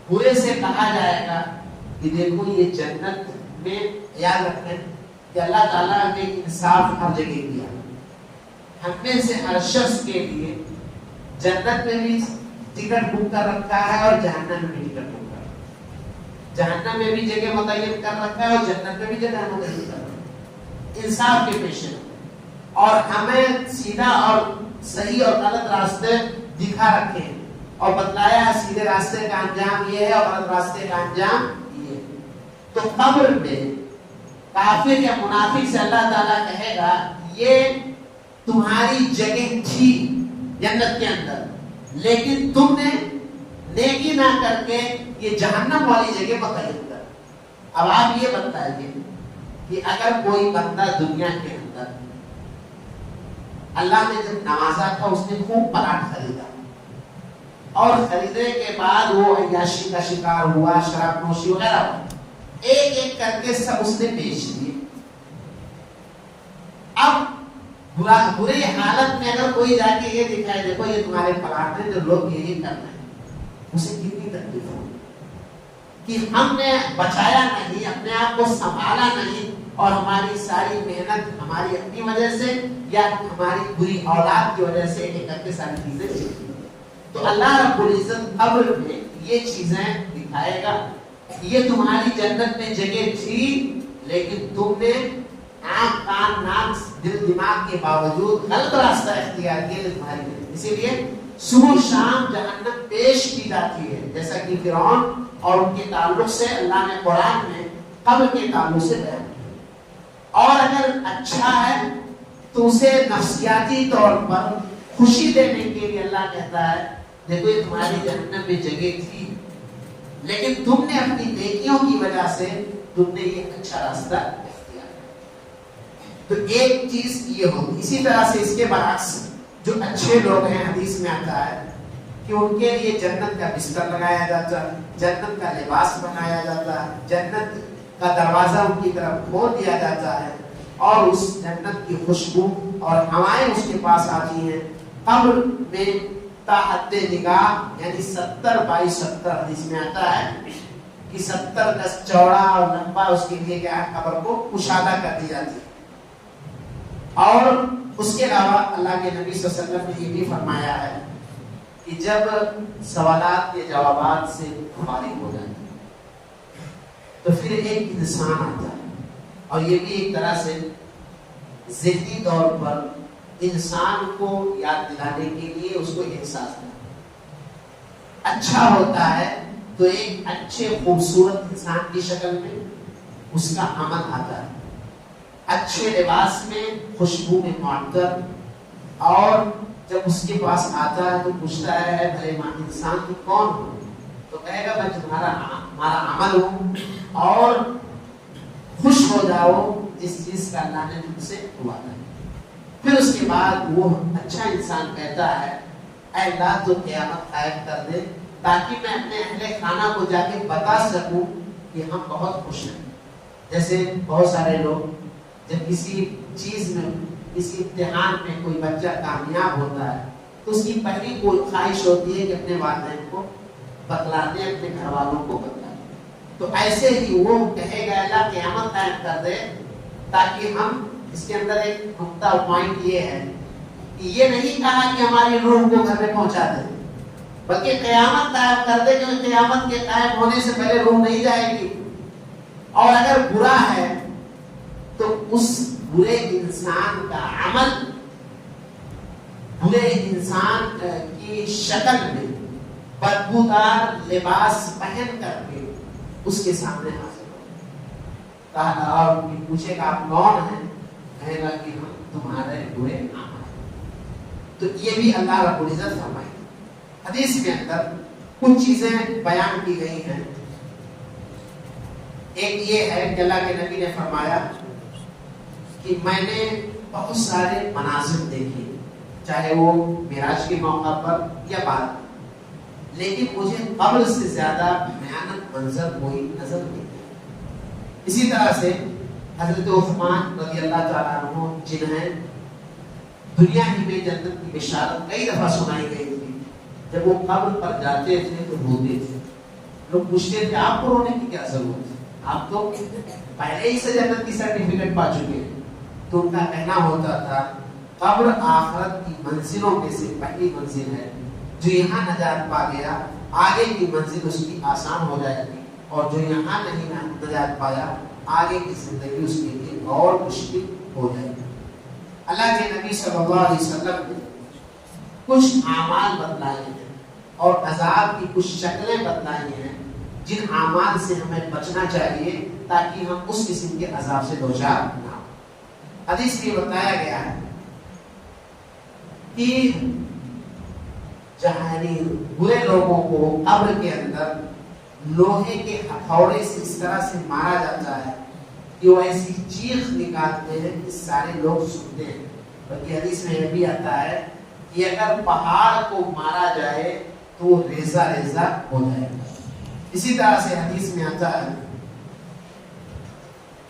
A: برے سے کہا جائے گا کہ دیکھو یہ جنت میں، یاد رکھیں کہ اللہ تعالیٰ نے انصاف ہر جگہ کیا. ہم میں سے ہر شخص کے لیے جنت میں بھی ٹکٹ بک کر رکھا ہے اور جہنم میں بھی ٹکٹ بک کر رکھا ہے. جہنم میں بھی جگہ متعین کر رکھا ہے اور جنت میں بھی جگہ متعین کر رکھا ہے انصاف کے پیش نظر. اور ہمیں سیدھا اور صحیح اور غلط راستے دکھا رکھے ہیں اور بتلایا ہے سیدھے راستے کا انجام یہ ہے اور غلط راستے کا انجام یہ ہے. تو قبر میں کافر یا منافق سے اللہ تعالیٰ کہے گا یہ تمہاری جگہ تھی جنت کے اندر، لیکن تم نے نیکی نہ کر کے یہ جہنم والی جگہ متعین کر. اب آپ یہ بتائیے کہ اگر کوئی بندہ دنیا کے اندر اللہ نے جب نوازا تھا اس نے خوب پلاٹ خریدا اور خریدنے کے بعد وہ عیاشی کا شکار ہوا، شراب نوشی وغیرہ، ایک ایک کر کے سب اس نے بیچ دیے. اب برے حالت میں اگر کوئی جا کے یہ دکھائے دیکھو یہ تمہارے پلاٹ ہیں جو لوگ یہی کر رہے ہیں، اسے کتنی تکلیف ہوگی کہ ہم نے بچایا نہیں، اپنے آپ کو سنبھالا نہیں اور ہماری ساری محنت ہماری اپنی وجہ سے یا ہماری بری اولاد کی وجہ سے ایک کر کے ساری چیزیں چلتی. تو اللہ رب العزت قبر میں یہ چیزیں دکھائے گا. یہ تمہاری جنت میں جگہ تھی لیکن تم نے آنکھ کان ناک دل دماغ کے باوجود غلط راستہ اختیار کیا تمہاری جنت. اسی لیے صبح شام جہنم پیش کی جاتی ہے، جیسا کہ فرعون اور ان کے تعلق سے اللہ نے قرآن میں قبر کے تعلق سے بیان کیا. اور اگر اچھا ہے تو اسے نفسیاتی طور پر خوشی دینے کے لیے اللہ کہتا ہے دیکھو یہ تمہاری جہنم میں جگہ تھی لیکن تم نے اپنی نیکیوں کی وجہ سے تم نے یہ اچھا راستہ اختیار کیا. تو ایک چیز یہ ہوگی. اسی طرح سے اس کے برعکس جو اچھے لوگ ہیں حدیث میں آتا ہے کہ ان کے لیے جنت کا بستر لگایا جاتا ہے، جنت کا لباس بنایا جاتا ہے، جنت کا دروازہ ان کی طرف کھول دیا جاتا ہے اور اس جنت کی خوشبو اور ہوائیں اس کے پاس آتی ہیں. قبر میں تا حد نگاہ یعنی 70x70 حدیث میں آتا ہے کہ 70 گز چوڑا اور لمبا اس کے لیے کیا قبر کو کشادہ کر دی جاتی ہے. اور اس کے علاوہ اللہ کے نبی صلی اللہ علیہ وسلم نے یہ بھی فرمایا ہے کہ جب سوالات کے جوابات سے فارغ ہو جائے تو پھر ایک انسان آتا ہے اور یہ بھی ایک طرح سے ذہنی طور پر انسان کو یاد دلانے کے لیے اس کو احساس ہے. اچھا ہوتا ہے تو ایک اچھے خوبصورت انسان کی شکل میں اس کا عمل آتا ہے، اچھے لباس میں، خوشبو میں معطر، اور جب اس کے پاس آتا ہے تو پوچھتا ہے بھلے انسان تو کون ہو؟ تو کہے گا میں تمہارا عمل ہوں اور خوش ہو جاؤ جس چیز کا اللہ نے تم سے ہوا ہے. پھر اس کے بعد وہ اچھا انسان کہتا ہے اے اللہ تو قیامت قائم کر دے تاکہ میں اپنے اہل خانہ کو جا کے بتا سکوں کہ ہم بہت خوش ہیں. جیسے بہت سارے لوگ جب کسی چیز میں، کسی امتحان میں کوئی بچہ کامیاب ہوتا ہے تو اس کی پہلی کوئی خواہش ہوتی ہے کہ اپنے والدین کو بتلا دیں، اپنے گھر والوں کو بتلا دیں. تو ایسے ہی وہ کہے گا اللہ قیامت قائم کر دے تاکہ ہم، اس کے اندر ایک نقطہ پوائنٹ یہ ہے کہ یہ نہیں کہا کہ ہماری روح کو گھر میں پہنچا دے، بلکہ قیامت قائم کر دے کیونکہ قیامت کے قائم ہونے سے پہلے روح نہیں جائے گی. اور اگر برا ہے تو اس برے انسان کا عمل برے انسان کی شکل میں بدبودار لباس پہن کر کے اس کے سامنے حاضر ہو اور پوچھے گا آپ کون ہیں؟ کہے گا کہ ہم تمہارے برے عمل. تو یہ بھی اللہ رب العزت فرمائے. حدیث کے اندر کچھ چیزیں بیان کی گئی ہیں. ایک یہ ہے کہ اللہ کے نبی نے فرمایا کہ میں نے بہت سارے مناظر دیکھے، چاہے وہ معراج کے موقع پر یا بعد، لیکن مجھے قبر سے زیادہ بھیانک منظر کوئی نظر نہیں آیا۔ اسی طرح سے حضرت عثمان رضی اللہ تعالیٰ عنہ جنہیں دنیا ہی میں جنت کی بشارت کئی دفعہ سنائی گئی تھی، جب وہ قبر پر جاتے تھے تو روتے تھے۔ لوگ پوچھتے تھے آپ کو رونے کی کیا ضرورت ہے، آپ تو پہلے ہی سے جنت کی سرٹیفکیٹ پا چکے ہیں۔ تو ان کا کہنا ہوتا تھا قبر آخرت کی منزلوں میں سے پہلی منزل ہے، جو یہاں نجات پا گیا آگے کی منزل اس کی آسان ہو جائے گی، اور جو یہاں نہیں نجات پایا آگے کی زندگی اس کے لیے اور مشکل ہو جائے گی۔ اللہ کے نبی صلی اللہ علیہ وسلم نے کچھ اعمال بتلائے ہیں اور عذاب کی کچھ شکلیں بتلائی ہیں جن اعمال سے ہمیں بچنا چاہیے تاکہ ہم اس قسم کے عذاب سے دوچار نہ ہوں۔ حدیث میں بتایا گیا ہے کہ جہاں برے لوگوں کو قبر کے اندر لوہے کے ہتھوڑے سے اس طرح سے مارا جاتا ہے کہ وہ ایسی چیخ نکالتے ہیں کہ سارے لوگ سنتے ہیں۔ بلکہ حدیث میں یہ بھی آتا ہے کہ اگر پہاڑ کو مارا جائے تو وہ ریزہ ریزہ ہو جائے گا۔ اسی طرح سے حدیث میں آتا ہے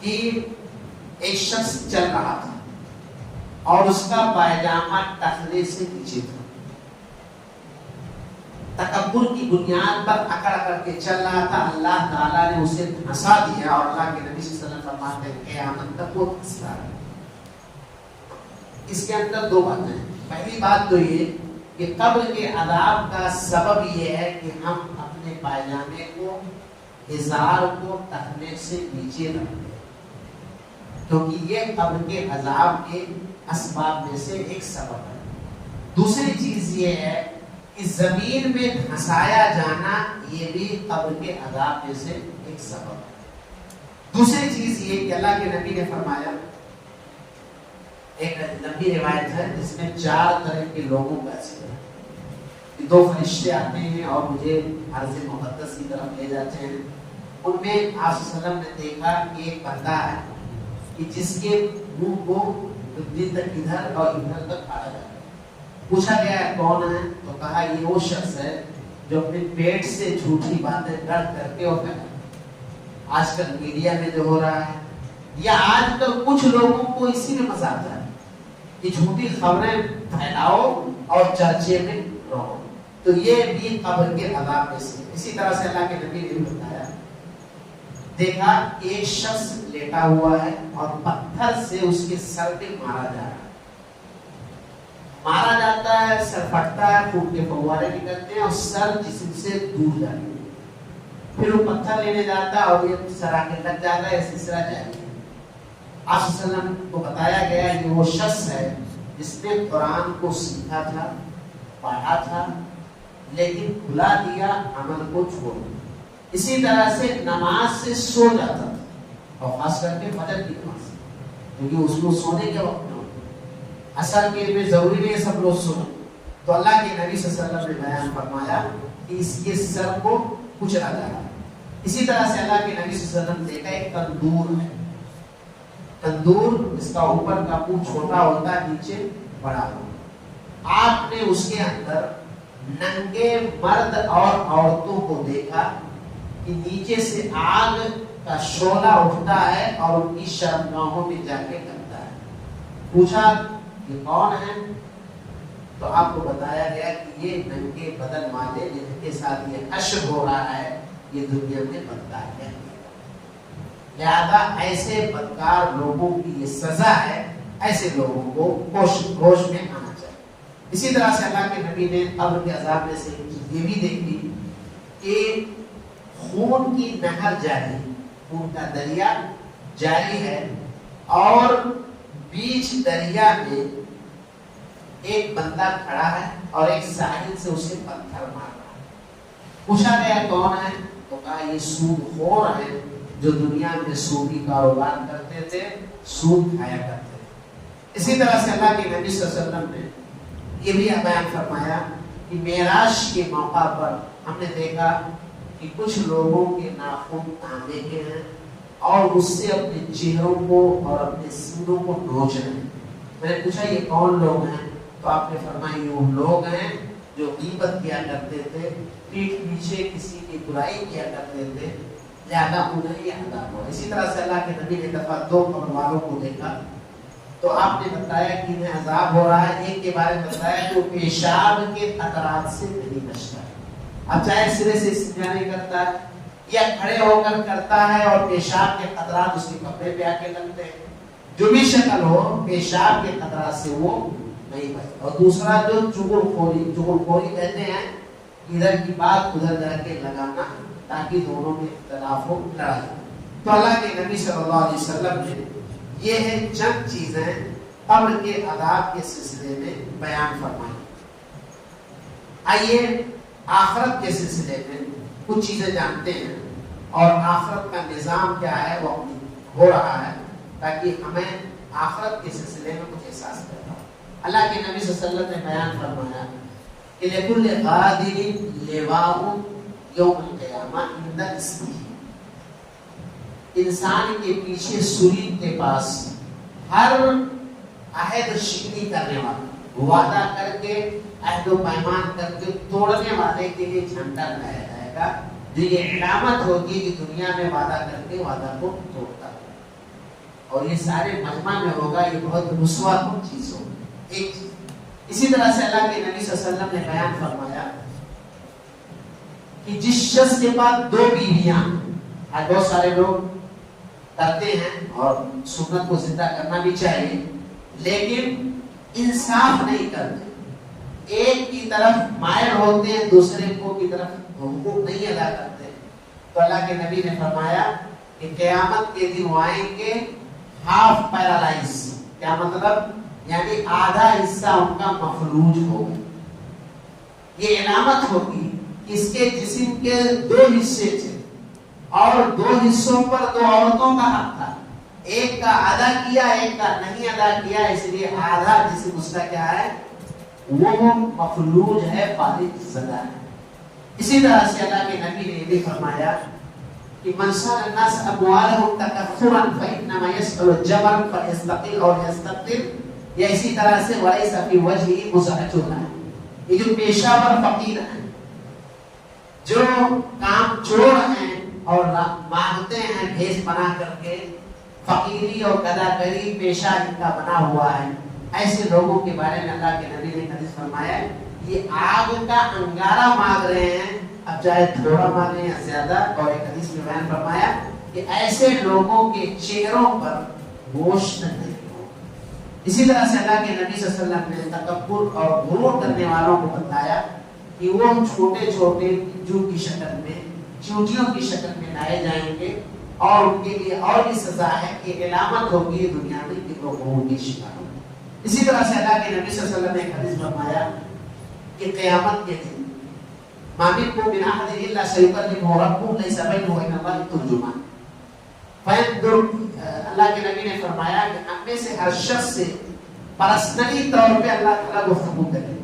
A: کہ ایک شخص چل رہا تھا اور اس کا پائجامہ ٹخنے سے نیچے تھا، تکبر کی بنیاد پر اکڑ اکڑ کے چل رہا تھا۔ اللہ تعالیٰ نے اسے دھنسا دیا، اور اللہ کے نبی صلی اللہ علیہ وسلم فرماتے ہیں قیامت تک وہ دھنستا ہے۔ اس کے اندر دو باتیں ہیں۔ پہلی بات تو یہ کہ قبر کے عذاب کا سبب یہ ہے کہ ہم اپنے پائجامے کو، ازار کو ٹخنے سے نیچے رکھتے ہیں، کیونکہ یہ قبر کے عذاب کے اسباب میں سے ایک سبب ہے۔ دوسری چیز یہ ہے کہ زمین میں دھنسایا جانا یہ بھی قبر کے عذاب میں سے ایک سبب ہے۔ دوسری چیز یہ کہ اللہ کے نبی نے فرمایا، ایک لمبی روایت ہے جس میں 4 طرح کے لوگوں کا ذکر ہے کہ 2 فرشتے آتے ہیں اور مجھے عرض مقدس کی طرف لے جاتے ہیں۔ ان میں آپ صلی اللہ علیہ وسلم نے دیکھا کہ ایک بندہ ہے کہ جس کے منہ کو دل تک ادھر اور ادھر تک کھایا جاتا ہے۔ پوچھا گیا کون ہے، تو کہا یہ وہ شخص ہے جو اپنے پیٹ سے جھوٹی باتیں کر کر کے، اور آج کل میڈیا میں جو ہو رہا ہے، یا آج کل کچھ لوگوں کو اسی میں مزہ آتا ہے کہ جھوٹی خبریں پھیلاؤ اور چرچے میں رہو، تو یہ بھی قبر کے عذاب میں سے۔ اسی طرح سے اللہ کے نبی نے بتایا، دیکھا ایک شخص لیٹا ہوا ہے اور پتھر سے اس کے سر پہ مارا جا رہا ہے، مارا جاتا ہے، سر پھٹتا ہے، خون کے فوارے نکلتے ہیں اور سر جسم سے دور جاتی ہے۔ پھر وہ پتھر لینے جاتا ہے اور یہ سر آ کے لگ جاتا ہے، سلسلہ جاری ہے۔ آپ صلی اللہ علیہ وسلم کو بتایا گیا کہ وہ شخص ہے جس نے قرآن کو سیکھا تھا، پڑھا تھا، لیکن بھلا دیا، عمل کو چھوڑ دیا۔ اسی طرح سے نماز سے سو جاتا تھا، اور خاص کر کے فجر کی نماز، کیونکہ اس کو سونے کے وقت میں ہوتا ہے۔ اصل کے میں ضروری نہیں سب لوگ سنیں، تو اللہ کے نبی صلی اللہ علیہ وسلم نے بیان فرمایا کہ اس کے سر کو کچلا جا رہا ہے۔ اسی طرح سے اللہ کے نبی صلی اللہ علیہ وسلم نے دیکھا ایک تندور ہے، تندور اس کا اوپر کا منہ چھوٹا ہوتا ہے، نیچے بڑا ہوتا۔ آپ نے اس کے اندر ننگے مرد اور عورتوں کو دیکھا کہ نیچے سے آگ کا شعلہ اٹھتا ہے اور ان کی شرمگاہوں میں جا کے لگتا ہے۔ پوچھا یہ کون ہے، تو آپ کو بتایا گیا کہ یہ ننگے بدن والے جن کے ساتھ یہ حشر ہو رہا ہے، یہ دنیا میں بدکار ہے۔ لہذا ایسے بدکار لوگوں کی یہ سزا ہے، ایسے لوگوں کو ہوش میں آنا چاہیے۔ اسی طرح سے اللہ کے نبی نے قبر کے عذاب میں سے یہ بھی دیکھی کہ خون کی نہر جاری، خون کا دریا جاری ہے، اور بیچ دریا میں ایک بندہ کھڑا ہے اور ایک ساحل سے اسے پتھر مار رہا ہے۔ پوچھا گیا کون ہے، تو کہا یہ سود خور ہے جو دنیا میں سودی کاروبار کرتے تھے، سود کھایا کرتے تھے۔ اسی طرح سے اللہ کے نبی صلی اللہ علیہ وسلم نے یہ بھی بیان فرمایا کہ معراج کے موقع پر ہم نے دیکھا کہ کچھ لوگوں کے ناخن تانبے کے ہیں اور اس سے اپنے چہروں کو اور اپنے سینوں کو نوچ رہے ہیں۔ میں نے پوچھا یہ کون لوگ ہیں، تو آپ نے فرمایا یہ وہ لوگ ہیں جو غیبت کیا کرتے تھے، پیٹھ پیچھے کسی کی برائی کیا کرتے تھے، لہذا انہیں یہ عذاب ہوا۔ اسی طرح سے اللہ کے نبی نے دفعہ 2 قبر والوں کو دیکھا تو آپ نے بتایا کہ انہیں عذاب ہو رہا ہے۔ ایک کے بارے میں بتایا کہ وہ پیشاب کے قطرات سے نہیں بچتا، اب چاہے سرے سے استنجا نہیں کرتا ہے یا کھڑے ہو کر کرتا ہے اور پیشاب کے قطرات اس کے کپڑے پہ آ کے لگتے ہیں، جو بھی شکل ہو پیشاب کے قطرات سے وہ نہیں بچتا۔ اور دوسرا جو چغلخوری کہتے ہیں، ادھر کی بات ادھر جا کے لگانا تاکہ دونوں میں اختلاف ہو، لڑائی۔ تو اللہ کے نبی صلی اللہ علیہ وسلم نے یہ ہے چند چیزیں قبر کے عذاب کے سلسلے میں بیان فرمائی۔ آئیے آخرت کے سلسلے میں کچھ چیزیں جانتے ہیں اور آخرت کا نظام کیا ہے وہ ہو رہا ہے، تاکہ ہمیں آخرت کے سلسلے میں کچھ احساس کرتا ہو۔ اللہ کے نبی صلی اللہ علیہ وسلم نے بیان فرمایا کہ لِكُلِّ غَادِرٍ لِوَاءٌ یوم القیامہ عند اسمہ، انسان کے پیچھے سوری کے پاس ہر عہد شکنی کرنے والا، وعدہ کر کے عہد و پیمان کر کے توڑنے والے کے لیے جھنڈا لگایا جائے گا، جو یہ علامت ہوگی کہ دنیا میں وعدہ کر کے وعدہ کو توڑتا ہے، اور یہ سارے مجمع میں ہوگا، یہ بہت رسوا کن چیز ہوگی۔ ایک چیز اسی طرح سے اللہ کے نبی صلی اللہ علیہ وسلم نے بیان فرمایا کہ جس شخص کے پاس 2 بیویاں، آج بہت سارے لوگ کرتے ہیں اور سنت کو زندہ کرنا بھی چاہیے، لیکن انصاف نہیں کرتے، ایک کی طرف مائل ہوتے ہیں، دوسرے کو کی طرف حقوق نہیں ادا کرتے۔ تو اللہ کے نبی نے فرمایا کہ قیامت کے دن وہ آئیں گے ہاف پیرالائز، کیا مطلب؟ یعنی آدھا حصہ ان کا مفلوج ہوگا۔ یہ علامت ہوگی کہ اس کے جسم کے 2 حصے تھے اور 2 حصوں پر 2 عورتوں کا حق تھا، ایک کا ادا کیا ایک کا نہیں ادا کیا، اس لیے آدھا جسم اس کا کیا ہے وہ مفلوج ہے، فالج زدہ ہے۔ اسی طرح سے اللہ کے نبی نے یہ بھی فرمایا کہ من سأل الناس اموالهم تكثرا فإنما يسأل الجبل فيستقل اور يستقل، یا اسی طرح سے وليس في وجهه مزعج، یہ جو پیشہ ور فقیر ہیں، جو کام چور ہیں اور مانگتے ہیں بھیس بنا کر کے، فقیری اور گداگری پیشہ ان کا بنا ہوا ہے، ایسے لوگوں کے بارے میں اللہ کے نبی نے حدیث فرمایا ہے یہ آگ کا انگارہ مانگ رہے ہیں، اب چاہے تھوڑا مانگیں یا زیادہ۔ اور ایک حدیث میں بیان فرمایا کہ ایسے لوگوں کے چہروں پر گوشت نہیں ہو۔ اسی طرح سے اللہ کے نبی صلی اللہ علیہ وسلم نے تکبر اور غرور کرنے والوں کو بتایا کہ وہ چھوٹے چھوٹے جو کی شکل میں، چونٹیوں کی شکل میں لائے جائیں گے، اور ان کے لیے اور بھی سزا ہے کہ علامت ہوگی دنیا میں کہ وہ غرور کی شکار ہوں۔ اسی طرح سے اللہ کے نبی صلی اللہ علیہ وسلم نے ایک حدیث فرمایا کہ قیامت کے دن ما منکم من احد الا سیکلمہ ربہ لیس بینہ وبین اللہ ترجمان، اللہ کے نبی نے فرمایا کہ ہم میں سے ہر شخص سے پرسنلی طور پہ اللہ تعالیٰ گفتگو کرے،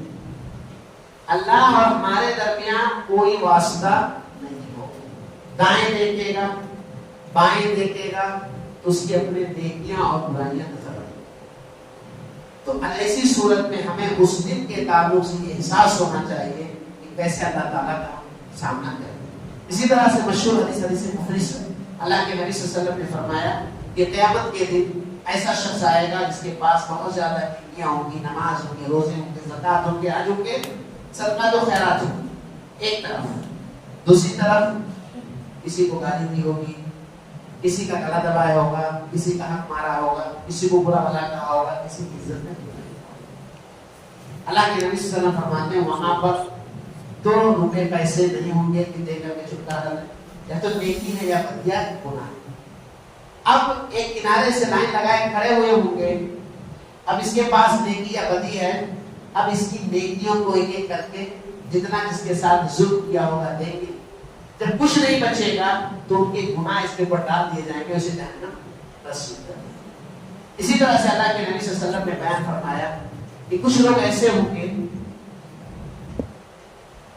A: اللہ اور ہمارے درمیان کوئی واسطہ نہیں ہو، دائیں دیکھے گا بائیں دیکھے گا تو اس کی اپنے نیکیاں اور برائیاں نظر آئیں۔ تو ایسی صورت میں ہمیں اس دن کے تعلق سے یہ احساس ہونا چاہیے کہ کیسے اللہ تعالیٰ کا سامنا کریں۔ اسی طرح سے مشہور حدیث مفلس ہے، اللہ کے نبی صلی اللہ علیہ وسلم نے فرمایا کہ قیامت کے دن ایسا شخص آئے گا جس کے پاس بہت زیادہ نیکیاں ہوں گی، نماز ہوں گی، روزے ہوں گے، زکات ہوں گے، حج ہوں گے، صدقات و خیرات ہوں گے ایک طرف، دوسری طرف کسی کو گالی دی ہوگی، کسی کا گلا دبایا ہوگا، کسی کا حق مارا ہوگا، کسی کو برا بھلا کہا ہوگا، کسی کی عزت میں اللہ کے نبی صلی اللہ علیہ وسلم فرماتے ہیں وہاں پر 2 روپے پیسے نہیں ہوں گے کہ دے کر کے چھٹکارا لے، یا تو نیکی ہے یا بدیا گناہ۔ اب ایک کنارے سے لائن لگائے کھڑے ہوئے ہوں گے، اب اس کے پاس نیکی یا بدی ہے، اب اس کی نیکیوں کو ایک ایک کر کے جتنا جس کے ساتھ ظلم کیا ہوگا دیں گے، جب کچھ نہیں بچے گا تو ان کے گناہ اس کے اوپر ڈال دیے جائیں گے، اسے جہنم رسید کر دیں گے۔ اسی طرح سے اللہ کے نبی صلی اللہ علیہ وسلم نے بیان فرمایا کہ کچھ لوگ ایسے ہوں گے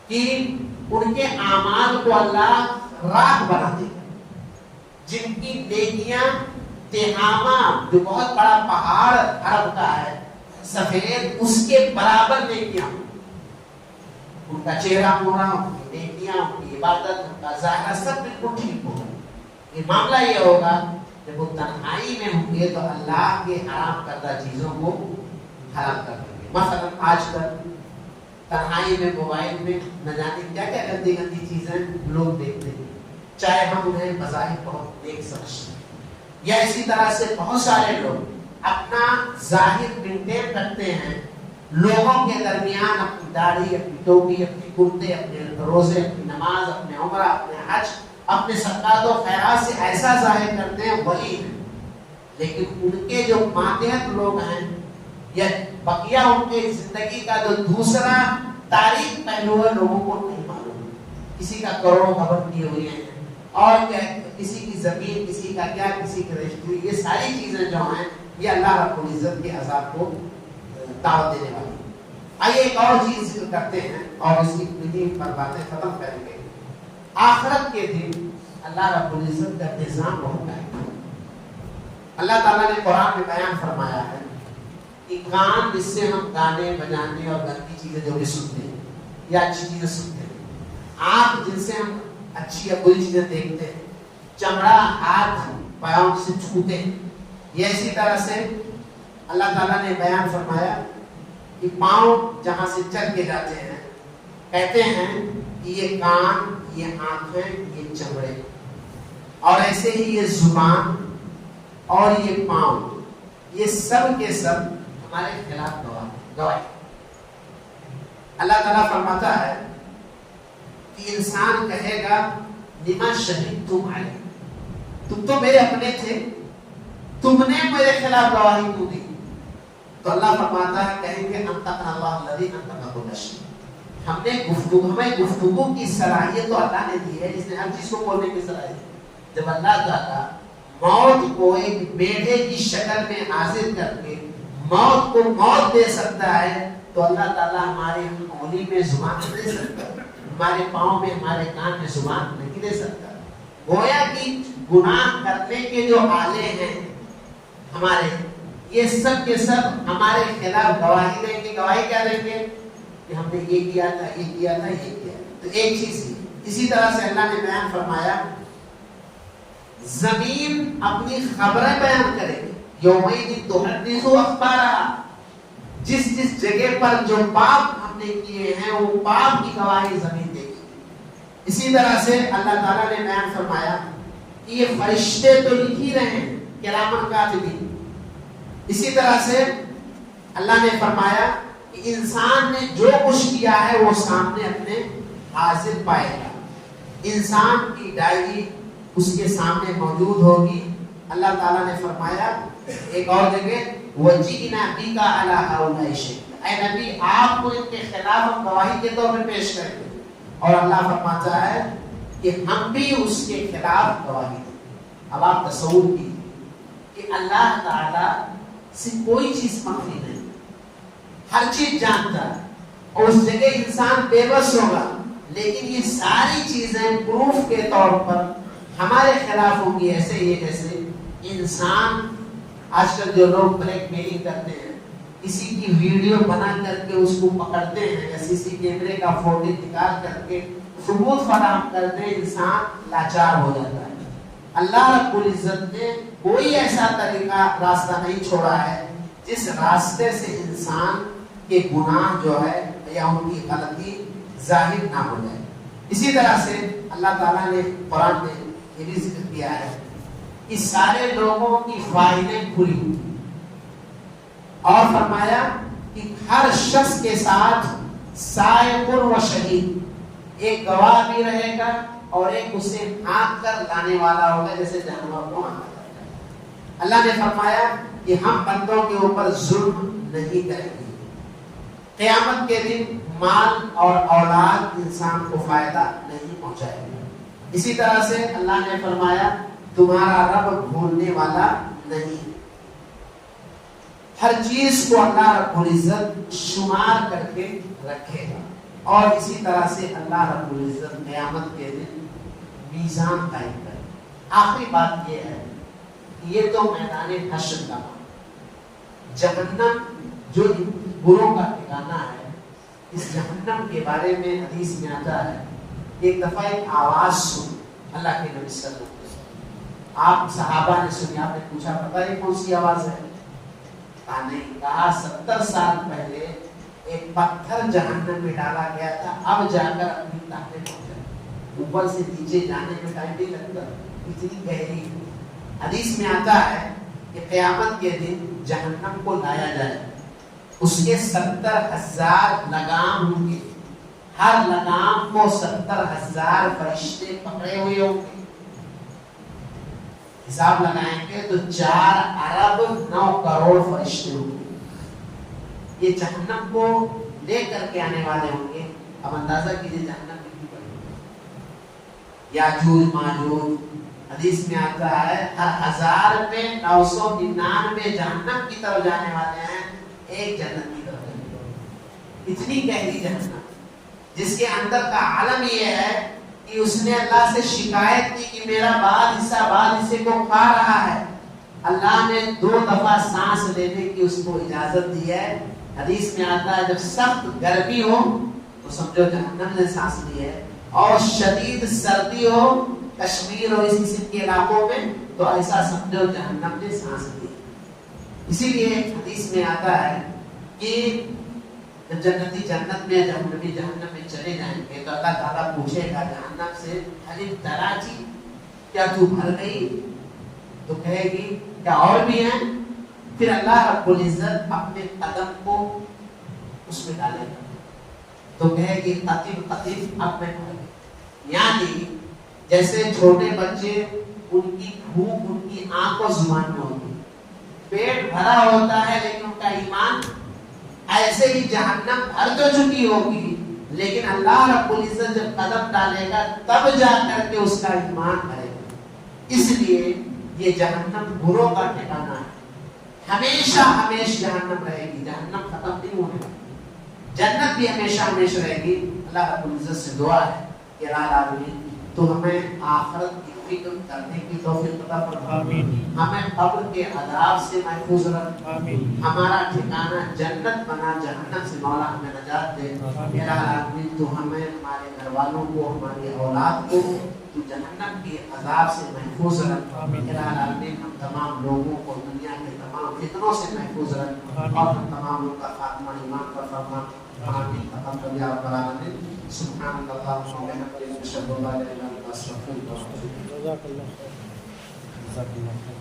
A: کہ ان کے اعمال کو اللہ راکھ بنا دے گا، جن کی نیکیاں تہامہ جو بہت بڑا پہاڑ عرب کا ہے سفید، اس کے برابر نیکیاں، ان کا چہرہ ہونا، ان کی نیکیاں، ان کی عبادت، ان کا ظاہر سب بالکل ٹھیک ہوگا۔ یہ معاملہ یہ ہوگا جب وہ تنہائی میں ہوں گے تو اللہ کے حرام کردہ چیزوں کو حرام کر دیں گے۔ مثلا آج کل تنہائی میں موبائل میں نہ جانے کیا کیا گندی گندی چیزیں لوگ دیکھتے ہیں، چاہے ہم انہیں بظاہر بہت نیک سمجھتے ہیں، یا اسی طرح سے بہت سارے لوگ اپنا ظاہر مینٹین رکھتے ہیں، لوگوں کے درمیان اپنی داڑھی، اپنی ٹوپی، اپنے کرتے، اپنے روزے، اپنی نماز، اپنے عمرہ، اپنے حج، اپنے صدقات و خیرات سے ایسا ظاہر کرتے ہیں ولی ہیں، لیکن ان کے جو ماتحت لوگ ہیں یا بقیہ ان کے زندگی کا جو دوسرا تاریخ پہلو ہے لوگوں کو نہیں معلوم۔ کسی کا کروڑوں خبر کیے ہوئے ہیں، اور کیا کسی کی زمین، کسی کا کیا، کسی کی رجسٹری، یہ ساری چیزیں جو ہیں یہ اللہ رب العزت کے عذاب کو دعوت دینے والی۔ آئیے ایک اور چیز ذکر کرتے ہیں اور اسی میٹنگ پر باتیں ختم کریں گے۔ آخرت کے دن اللہ رب العزت کا نظام ہوتا ہے۔ اللہ تعالیٰ نے قرآن میں بیان فرمایا ہے کہ کان جس سے ہم گانے بجانے اور گندی چیزیں جو بھی سنتے ہیں یا اچھی چیزیں سنتے ہیں، آنکھ جن سے ہم اچھی یا بری چیزیں دیکھتے ہیں، چمڑا ہاتھ پاؤں سے چھوتے ہیں، یہ اسی طرح سے اللہ تعالیٰ نے بیان فرمایا کہ پاؤں جہاں سے چل کے جاتے ہیں، کہتے ہیں کہ یہ کان، یہ آنکھیں، یہ چمڑے، اور ایسے ہی یہ زبان اور یہ پاؤں، یہ سب کے سب ہمارے خلاف گواہی۔ اللہ تعالیٰ فرماتا ہے کہ انسان کہے گا لما شہدتم علیہ، تم تو میرے اپنے تھے، تم نے میرے خلاف گواہی کیوں دی؟ تو اللہ فرماتا ہے کہیں گے انطقنا اللہ الذی انطق کل شیء، ہمیں گفتگو کی صلاحیت تو اللہ نے دی ہے، جس نے ہر چیز کو بولنے کی صلاحیت۔ جب اللہ تعالیٰ موت کو ایک بیڑے کی شکل میں حاضر کر کے موت کو موت دے سکتا ہے تو اللہ تعالیٰ ہمارے انگلی میں زبان دے سکتا ہے، ہمارے پاؤں میں، ہمارے کان میں زبان نہیں دے سکتا۔ گویا کہ گناہ کرنے کے جو آلے ہیں ہمارے، یہ سب کے سب ہمارے خلاف گواہی دیں گے۔ گواہی کیا دیں گے؟ کہ ہم نے یہ کیا تھا، یہ کیا تھا، یہ کیا۔ تو ایک چیز ہی اسی طرح سے اللہ نے بیان فرمایا زمین اپنی خبریں بیان کرے گی، یومئذ تحدث اخبارہا، جس جس جگہ پر جو پاپ ہم نے کیے ہیں وہ پاپ کی گواہی زمین دے گی۔ اسی طرح سے اللہ تعالیٰ نے بیان فرمایا کہ یہ فرشتے تو لکھ ہی رہے ہیں، کرامن کاتبین۔ اسی طرح سے اللہ نے فرمایا کہ انسان نے جو کچھ کیا ہے وہ سامنے اپنے حاضر پائے گا، انسان کی ڈائری اس کے سامنے موجود ہوگی۔ اللہ تعالیٰ نے فرمایا ایک اور جگہ وَجِئْنَا بِكَ عَلَىٰ هَٰؤُلَاءِ شَهِيدًا، اے نبی آپ کو ان کے خلاف ہم گواہی کے طور پر پیش کریں گے۔ اور اللہ فرماتا ہے کہ ہم بھی اس کے خلاف گواہی دیں۔ اب آپ تصور کیجیے کہ اللہ تعالیٰ سے کوئی چیز مخفی نہیں، ہر چیز جانتا ہے، اور اس جگہ انسان بے بس ہوگا، لیکن یہ ساری چیزیں پروف کے طور پر ہمارے خلاف ہوں گی۔ ایسے ہی جیسے انسان آج کل جو لوگ بلیک میلنگ کرتے ہیں، کسی کی ویڈیو بنا کر کے اس کو پکڑتے ہیں یا سی سی کیمرے کا فوٹو نکال کر کے ثبوت فراہم کرتے ہیں، انسان لاچار ہو جاتا ہے۔ اللہ رب العزت نے کوئی ایسا طریقہ راستہ نہیں چھوڑا ہے جس راستے سے انسان کے گناہ جو ہے یا ان کی غلطی ظاہر نہ ہو جائے۔ اسی طرح سے اللہ تعالیٰ نے قرآن میں یہ بھی ذکر کیا ہے کہ سارے لوگوں کی فائلیں کھلی، اور فرمایا کہ ہر شخص کے ساتھ سائق و شہید، ایک گواہ بھی رہے گا اور ایک اسے ہانک کر لانے والا ہوگا، جیسے جانور کو ہانکا جاتا ہے۔ اللہ نے فرمایا کہ ہم بندوں کے اوپر ظلم نہیں کریں گے۔ قیامت کے دن مال اور اولاد انسان کو فائدہ نہیں پہنچائے گا۔ اسی طرح سے اللہ نے فرمایا تمہارا رب بھولنے والا نہیں۔ ہر چیز کو اللہ رب العزت شمار کر کے رکھے گا، اور اسی طرح سے اللہ رب العزت قیامت کے دن میزان قائم کرے۔ آخری بات یہ ہے کہ یہ تو میدان حشر کا، جہنم جو بروں کا ٹھکانہ ہے، اس جہنم کے بارے میں حدیث میں آتا ہے، ایک دفعہ ایک آواز سن اللہ کے نبی صلی اللہ علیہ وسلم، آپ صحابہ نے سنی، آپ نے پوچھا پتہ ہے کون سی آواز ہے؟ کہا نہیں، کہا 70 سال پہلے ایک پتھر جہنم میں ڈالا گیا تھا، اب جا کر اپنی طاقت پہنچا، اوپر سے نیچے جانے میں ٹائم نہیں لگتا، اتنی گہری۔ حدیث میں آتا ہے کہ قیامت کے دن جہنم کو لایا جائے، اس کے 70,000 لگام ہوں گے، ہر لگام کو 70,000 فرشتے پکڑے ہوئے ہوں گے، حساب لگائیں گے تو 4 ارب 9 کروڑ فرشتے ہوں گے، یہ جہنم کو لے کر کے آنے والے ہوں گے۔ اب اندازہ کیجیے جہنم کتنی بڑی ہے۔ یاجوج ماجوج، حدیث میں آتا ہے ہر 1000 میں 999 جہنم کی طرف جانے والے ہیں، ایک جنت کی طرف جانے والے۔ اتنی گہری جہنم جس کے اندر کا عالم یہ ہے کہ اس نے اللہ سے شکایت کی کہ میرا بعض حصے کو کھا رہا ہے، اللہ نے 2 دفعہ سانس لینے کی اس کو اجازت دی ہے۔ حدیث میں آتا ہے جب سخت گرمی ہو تو سمجھو جہنم نے سانس لی ہے، اور شدید سردی ہو کشمیر اور اس قسم کے علاقوں میں تو ایسا سمجھو جہنم نے سانس لی۔ اسی لیے حدیث میں آتا ہے کہ جب جنتی جنت میں جہنمی جہنم میں چلے جائیں گے تو اللہ تعالیٰ پوچھے گا جہنم سے حلیم تراجی، کیا تو بھر گئی؟ تو کہے گی کیا اور بھی ہیں؟ پھر اللہ رب العزت اپنے قدم کو اس میں ڈالے گا تو کہے گی قطب قطب اب میں بھر گئی۔ یعنی جیسے چھوٹے بچے ان کی بھوک ان کی آنکھ و زبان میں ہوتی، پیٹ بھرا ہوتا ہے لیکن ان کا ایمان، ایسے ہی جہنم بھر تو چکی ہوگی لیکن اللہ رب العزت جب قدم ڈالے گا تب جا کر کے اس کا ایمان بھرے گا۔ اس لیے یہ جہنم بروں کا ٹھکانہ ہے، ہمیشہ ہمیشہ جہنم رہے گی، جہنم ختم نہیں ہونے والی، جنت بھی ہمیشہ ہمیشہ رہے گی۔ اللہ رب العزت سے دعا ہے کہ العالمین تو ہمیں آخرت کی فکر کرنے کی توفیق عطا فرما، ہمیں قبر کے عذاب سے محفوظ رکھ، ہمارا ٹھکانہ جنت بنا، جہنم سے مولا ہمیں نجات دے۔ میرا العالمین تو ہمیں، ہمارے گھر والوں کو، ہماری اولاد کو تو جہنم کے عذاب سے محفوظ رکھ۔ میرا العالمین ہم تمام لوگوں کو دنیا کے تمام فتنوں سے محفوظ رکھ، اور ہم تمام لوگ کا خاتمہ ایمان پر فرما۔ آمین تقبل یا رب العالمین۔ سبحان اللہ و بحمدہ، اشہد ان لا الہ الا انت، استغفرک و اتوب الیک۔ جزاک اللہ خیر۔